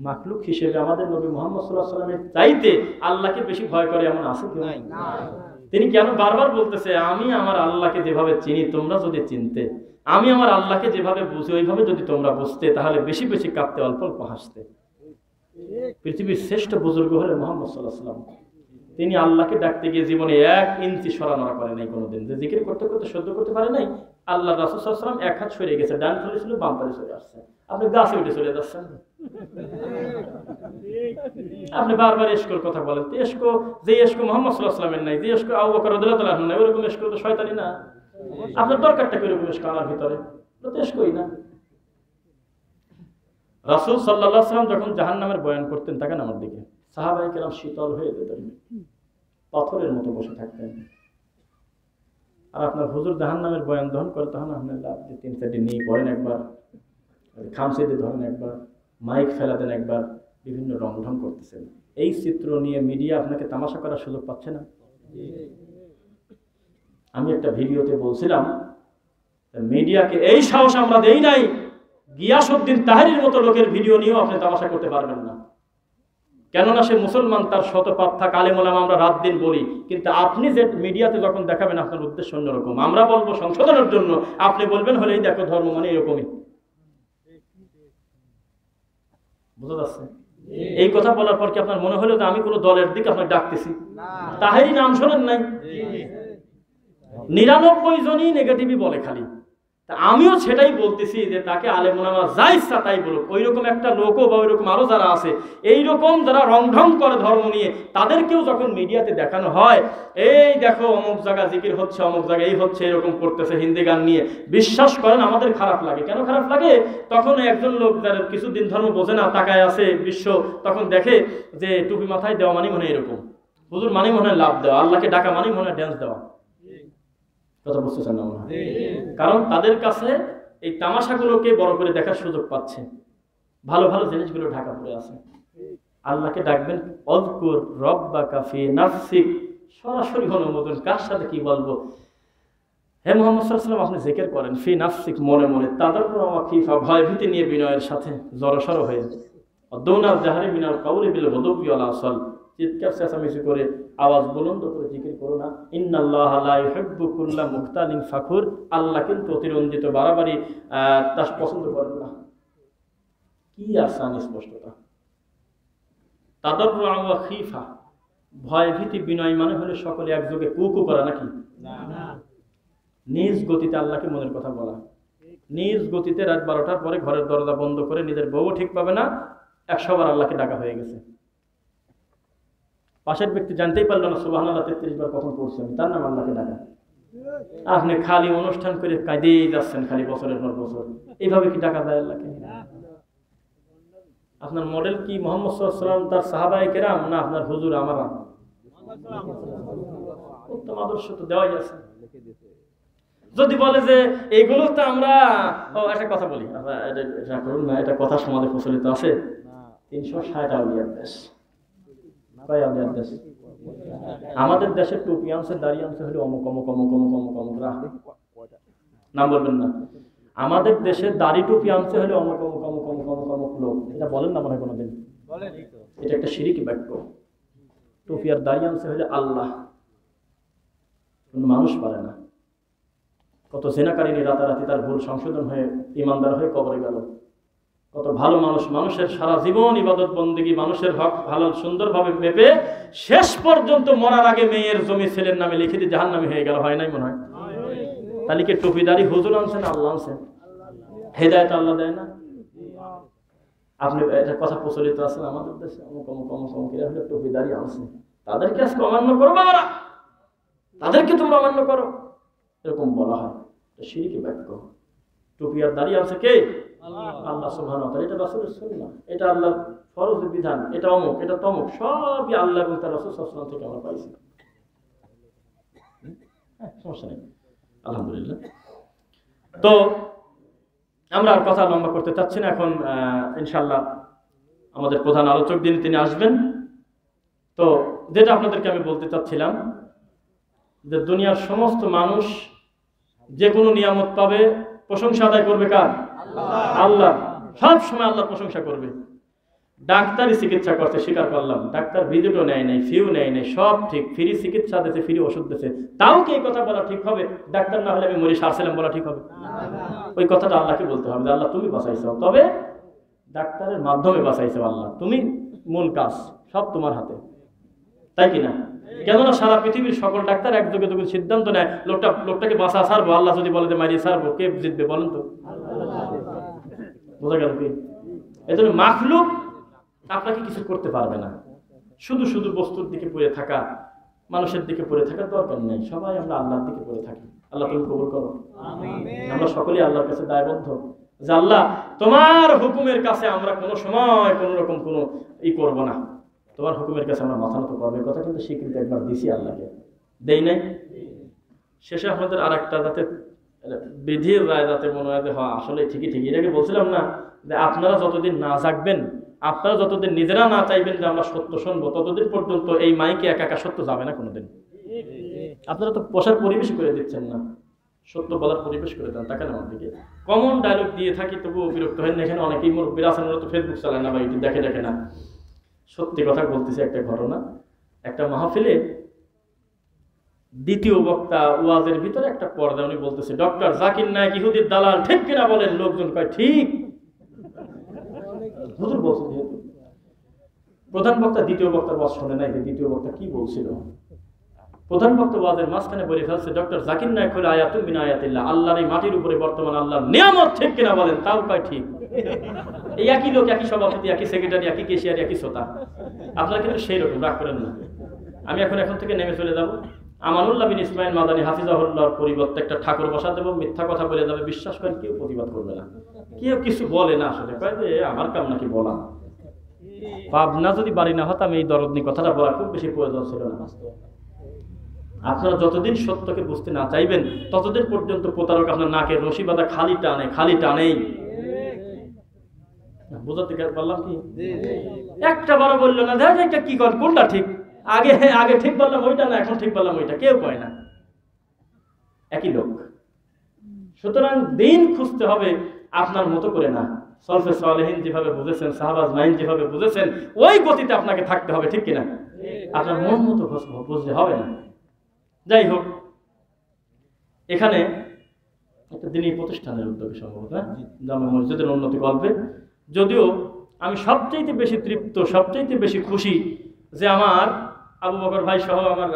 মাখলুক হিসেবে আমাদের নবী মুহাম্মদ সাল্লাল্লাহু আলাইহি ওয়াসাল্লামের চাইতে আল্লাহকে বেশি ভয় করে এমন আছে কেউ? তিনি কেন বারবার বলতেছে আমি আমার আল্লাহকে যেভাবে চিনি তোমরা যদি চিনতে, আমি আমার আল্লাহকে যেভাবে বুঝি ওইভাবে যদি তোমরা বুঝতে, তাহলে বেশি বেশি কাঁপতে, অল্প অল্প হাসতে। পৃথিবীর শ্রেষ্ঠ বুজুর্গ হলেন মুহাম্মদ সাল্লাল্লাহু আলাইহি ওয়াসাল্লাম। তিনি আল্লাহকে ডাকতে গিয়ে জীবনে 1 ইঞ্চি সরানোরা করে নাই কোনোদিন, যে জিকির করতে করতে সহ্য করতে পারে নাই। আল্লাহ রাসূল সাল্লাল্লাহু আলাইহি ওয়াসাল্লাম এক হাত সরে গেছে, ডান পাশে ছিল, বাম পাশে চলে আসছে। আপনি গাছে উঠে চলে যাচ্ছেন। আপনি বারবার ইশকের কথা বলেন, তো ইশক যে ইশক মুহাম্মদ সাল্লাল্লাহু আলাইহি ওয়াসাল্লামের নাই, যে ইশক আবু বকর রাদিয়াল্লাহু তাআলা নাই, ওরকম ইশক তো শয়তানি না? আপনার দরকারটা কি ওরকম ইশক আমার ভিতরে? তো ইশকই না। রাসূল সাল্লাল্লাহু আলাইহি ওয়াসাল্লাম যখন জাহান্নামের বয়ান করতেন, তাকান আমার দিকে, সাহাবায়ে কেরাম শীতল হয়ে যেতেন, পাথরের মতো বসে থাকতেন। আর আপনার হুজুর জাহান্নামের বয়ান দহন করে, তখন আপনি 3-4টি নিয়ে পড়েন একবার, খামসে দিয়ে ধরেন একবার, মাইক ফেলা দেন একবার, বিভিন্ন রং ঢং করতেছেন। এই চিত্র নিয়ে মিডিয়া আপনাকে তামাশা করার সুযোগ পাচ্ছে না? আমি একটা ভিডিওতে বলছিলাম মিডিয়াকে এই সাহস আমরা দেই নাই, গিয়াসউদ্দিন তাহেরির মতো লোকের ভিডিও নিয়েও আপনি তামাশা করতে পারবেন না। কেননা সে মুসলমান, তার শত পাপ থাক, আলেম ওলামা আমরা রাত দিন বলি, কিন্তু আপনি যে মিডিয়াতে যখন দেখাবেন আপনার উদ্দেশ্য অন্যরকম। আমরা বলবো সংশোধনের জন্য, আপনি বলবেন হলে এই দেখো ধর্ম মানে এরকমই। বুঝা যাচ্ছে? এই কথা বলার পর কি আপনার মনে হলো যে আমি কোনো দলের দিকে আপনাকে ডাকতেছি? তাহেরি নাম শোনেন নাই? 99 জনই নেগেটিভই বলে খালি। আমিও সেটাই বলতেছি যে তাকে আলেম ওলামা যা ইচ্ছা তাই বলুক, ওই রকম একটা লোকও বা ওই রকম আরো যারা আছে এইরকম যারা রংঢং করে ধর্ম নিয়ে, তাদেরকেও যখন মিডিয়াতে দেখানো হয় এই দেখো অমুক জায়গা জিকির হচ্ছে, অমুক জায়গায় এই হচ্ছে, এরকম করতেছে হিন্দি গান নিয়ে, বিশ্বাস করেন আমাদের খারাপ লাগে। কেন খারাপ লাগে? তখন একজন লোক যারা কিছুদিন ধর্ম বোঝে না, তাকায় আছে বিশ্ব, তখন দেখে যে টুপি মাথায় দেওয়া মানে মনে এরকম, হুজুর মানে মনে হয় লাভ দেওয়া, আল্লাহকে ডাকা মানে মনে হয় ড্যান্স দেওয়া। কথা বুঝতেছেন না? কারণ তাদের কাছে এই তামাশাগুলোকে বড় করে দেখার সুযোগ পাচ্ছে, ভালো ভালো জিনিসগুলো ঢাকা পড়ে আছে। আল্লাহকে ডাকবেন অযকুর রব্বাকা ফি নাফসিক, সরাসরি অনুমোদন। কার সাথে কি বলবো? হে মুহাম্মদ সাল্লাল্লাহু আলাইহি ওয়াসাল্লাম, আপনি জিকির করেন ফি নাফসিক, মনে মনে, তাদাররুআ ওয়া খিফা, ভয় ভীতি নিয়ে, বিনয়ের সাথে, জড়সড় হয়ে, দুনাল জাহরি মিনাল কাউলি বিল গুদুবি ওয়াল আসল, চিৎকার চেঁচামেচি করে, আওয়াজ বুলন্দ করে জিকির করো না। ইন্নাল্লাহা লা ইউহিব্বু কুল্লা মুখতালিন ফাখুর, আল্লাহ কিন্তু অতিরঞ্জিত বাড়াবাড়ি তা পছন্দ করেন না। কি আসান স্পষ্টতা। তাদাররুআ ওয়া খিফা, ভয় ভীতি বিনয় মানে হলো সকলে একযোগে কুকু করা নাকি? না। নিজ গতিতে আল্লাহকে মনের কথা বলা, নিজ গতিতে রাত 12টার পরে ঘরের দরজা বন্ধ করে, নিজের বউ ঠিক পাবে না, 100 বার আল্লাহকে ডাকা হয়ে গেছে। পাশের ব্যক্তি জানতেই পারলো না সুবহানাল্লাহ 33 বার কখন পড়ছি আমি, তার নাম আল্লাহকে ডাকা। আপনি খালি অনুষ্ঠান করে কাঁদেই যাচ্ছেন খালি বছরের পর বছর। এইভাবে কি ডাকা যায় আল্লাহকে? আপনার মডেল কি মুহাম্মদ সাল্লাল্লাহু আলাইহি ওয়াসাল্লাম, তার সাহাবায়ে কেরাম, না আপনার হুজুর আমারা? উত্তম আদর্শ তো দেওয়াই আছে। যদি বলে যে এইগুলো তো আমরা, একটা কথা বলি, এটা করুন না, এটা কথা সমাজে প্রচলিত আছে, 360 আউলিয়ার দেশ। আমাদের দেশে টুপি আনছে, দাঁড়িয়ে আনছে হলে অমুক অমুক অমুক অমুক অমুক অমুক, নাম বলবেন না। আমাদের দেশে দাড়ি টুপি আনছে হলে অমুক অমুক অমুক অমুক অমুক অমুক লোক, এটা বলেন না মনে হয় কোনোদিন? এটা একটা শিরকি বাক্য। টুপি আর দাড়ি আনছে হলে আল্লাহ, কোন মানুষ পারে না। কত জেনাকারিনী রাতারাতি তার ভুল সংশোধন হয়ে ইমানদার হয়ে কবরে গেল। কত ভালো মানুষ, মানুষের সারা জীবন ইবাদত বন্দেগী, মানুষের হক ভালো সুন্দরভাবে মেপে শেষ পর্যন্ত মরার আগে মেয়ের জমি ছেলের নামে লিখে দিয়ে জাহান্নামী হয়ে গেল। হয় নাই মনে হয়? তাহলে কি টুপিদারি হুজুর আনছেন, আল্লাহ আনছেন? হেদায়েত আল্লাহ দেয় না? আপনি এটা কথা প্রচলিত আছে আমাদের দেশে, অমুক অমুক অমুক অমুক এরা হলে টুপিদারি আনছে, তাদেরকে আজকে অমান্য করো বাবারা, তাদেরকে তোমরা অমান্য করো, এরকম বলা হয়। শিরকি বাক্য। টুপি আর দাড়ি আছে কে? আল্লাহ সুবহানাহু ওয়া তাআলা। এটা রাসূলের সুন্নাহ, এটা আল্লাহর ফরজ বিধান, এটা অমুক, এটা তমুক, সবই আল্লাহ এবং তার রাসূল সাল্লাল্লাহু আলাইহি ওয়াসাল্লাম থেকে আমরা পাইছি। সমস্যা নেই, আলহামদুলিল্লাহ। তো আমরা আর কথা লম্বা করতে চাচ্ছি না। এখন ইনশাআল্লাহ আমাদের প্রধান আলোচক তিনি আসবেন। তো যেটা আপনাদেরকে আমি বলতে চাচ্ছিলাম যে দুনিয়ার সমস্ত মানুষ যে কোনো নিয়ামত পাবে, প্রশংসা আদায় করবে কার? আল্লাহ। সব সময় আল্লাহর প্রশংসা করবে। ডাক্তারি চিকিৎসা করতে স্বীকার করলাম, ডাক্তার ভিজিটও নেয় নাই, ফিও নেয় নাই, সব ঠিক, ফ্রি চিকিৎসা দিতে, ফ্রি ওষুধ দিতে, তাও কি এই কথা বলা ঠিক হবে? ডাক্তার না হলে আমি মরি সারছিলাম বলা ঠিক হবে? ওই কথাটা আল্লাহকে বলতে হবে যে আল্লাহ তুমি বাঁচাইছো, তবে ডাক্তারের মাধ্যমে বাঁচাইছো আল্লাহ, তুমি মূল কাজ সব তোমার হাতে, তাই কিনা? কেননা সারা পৃথিবীর সকল ডাক্তার একযোগে যখন সিদ্ধান্ত নেয় লোকটাকে বাঁচা ছাড়বো, আল্লাহ যদি বলে যে মারিয়ে ছাড়বো, কে জিতবে বলেন তো? বোঝা গেল কি? এই জন্য মাখলুক আপনাকে কিছু করতে পারবে না। শুধু শুধু বস্তুর দিকে পড়ে থাকা, মানুষের দিকে পড়ে থাকার দরকার নেই। সবাই আমরা আল্লাহর দিকে পড়ে থাকি। আল্লাহ তুমি কবুল করো। আমরা সকলেই আল্লাহর কাছে দায়বদ্ধ যে আল্লাহ তোমার হুকুমের কাছে আমরা কোনো সময় কোনো রকম কোনো করব না, তোমার হুকুমের কাছে আমরা মাথা নত করবো। কথা কিন্তু স্বীকৃতি একবার দিছি আল্লাহকে, দেই নাই? শেষে আমাদের আর একটা যাতে বিধির রায় যাতে মনে হয় যে হ্যাঁ আসলে ঠিকই এটাকে বলছিলাম না যে আপনারা যতদিন না জাগবেন, আপনারা যতদিন নিজেরা না চাইবেন যে আমরা সত্য শুনবো, ততদিন পর্যন্ত এই মাইকে একা একা সত্য যাবে না কোনোদিন। আপনারা তো বসার পরিবেশ করে দিচ্ছেন না। সত্য বলার পরিবেশ করে দেন। তাকান আমার দিকে, কমন ডায়লগ দিয়ে থাকি তবুও বিরক্ত হয় না। এখানে অনেকেই মুরব্বীরা আছেন, ওরা তো ফেসবুক চালায় না বা ইউটিউব দেখে না। সত্যি কথা বলতেছি, একটা ঘটনা। একটা মাহফিলে দ্বিতীয় বক্তা ওয়াজের ভিতরে একটা পর্দা, উনি বলতেছে, ডক্টর জাকির নায়েক ইহুদির দালাল, ঠিক কিনা বলেন? লোকজন কয় ঠিক। হুজুর বলছেন যেহেতু। প্রধান বক্তা দ্বিতীয় বক্তার ওয়াজ শোনে নাই, দ্বিতীয় বক্তা কি বলছিল। প্রধান বক্তা ওয়াজের মাঝখানে বলে ফেলছে, ডক্টর জাকির নায়েক হলো আয়াতুম মিন আয়াতিল্লাহ, আল্লাহর এই মাটির উপরে বর্তমান আল্লাহর নিয়ামত, ঠিক কিনা বলেন? তাও কয় ঠিক। এই একই লোক, একই সভাপতি, একই সেক্রেটারি, একই কেশিয়ার, একই শ্রোতা। আপনারা কিন্তু সেই রকম রাগ করেন না। আমি এখন থেকে নেমে চলে যাব। আমানুল্লাহ বিন ইসমাইল মাদানী হাফিজাহুল্লাহর পরিবর্তে একটা ঠাকুর বসা দেব, মিথ্যা কথা বলে যাবে, বিশ্বাস করেন কেউ প্রতিবাদ করবে না, কেউ কিছু বলে না। আসলে কয় যে আমার কাম নাকি বলা। পাবনা যদি বাড়ি না হতাম, এই দরদনি কথাটা বলা খুব বেশি প্রয়োজন ছিল না। আপনারা যতদিন সত্যকে বুঝতে না চাইবেন, ততদিন পর্যন্ত প্রতারক আপনার নাকের রশি বাঁধা খালি টানেই। বুঝাতে পারলাম কি? একটা বারো বললো না, দেখ এটা কি কর, কোনটা ঠিক, আগে ঠিক বললাম ওইটা, না এখন ঠিক বললাম ওইটা, কেউ কয় না। একই লোক। সুতরাং দিন খুঁজতে হবে আপনার মতো করে না। সলফে সালেহিন যেভাবে বুঝেছেন, সাহাবাজ মাইন যেভাবে বুঝেছেন, ওই গতিতে আপনাকে থাকতে হবে, ঠিক কিনা? আপনার মন মতো বুঝতে হবে না। যাই হোক, এখানে একটা দিনই প্রতিষ্ঠানের উদ্যোগে সম্ভবত জামে মসজিদের উন্নতি গল্পে, যদিও আমি সবচাইতে বেশি তৃপ্ত, সবচাইতে বেশি খুশি যে আমার আবু বকর ভাই সহ আমার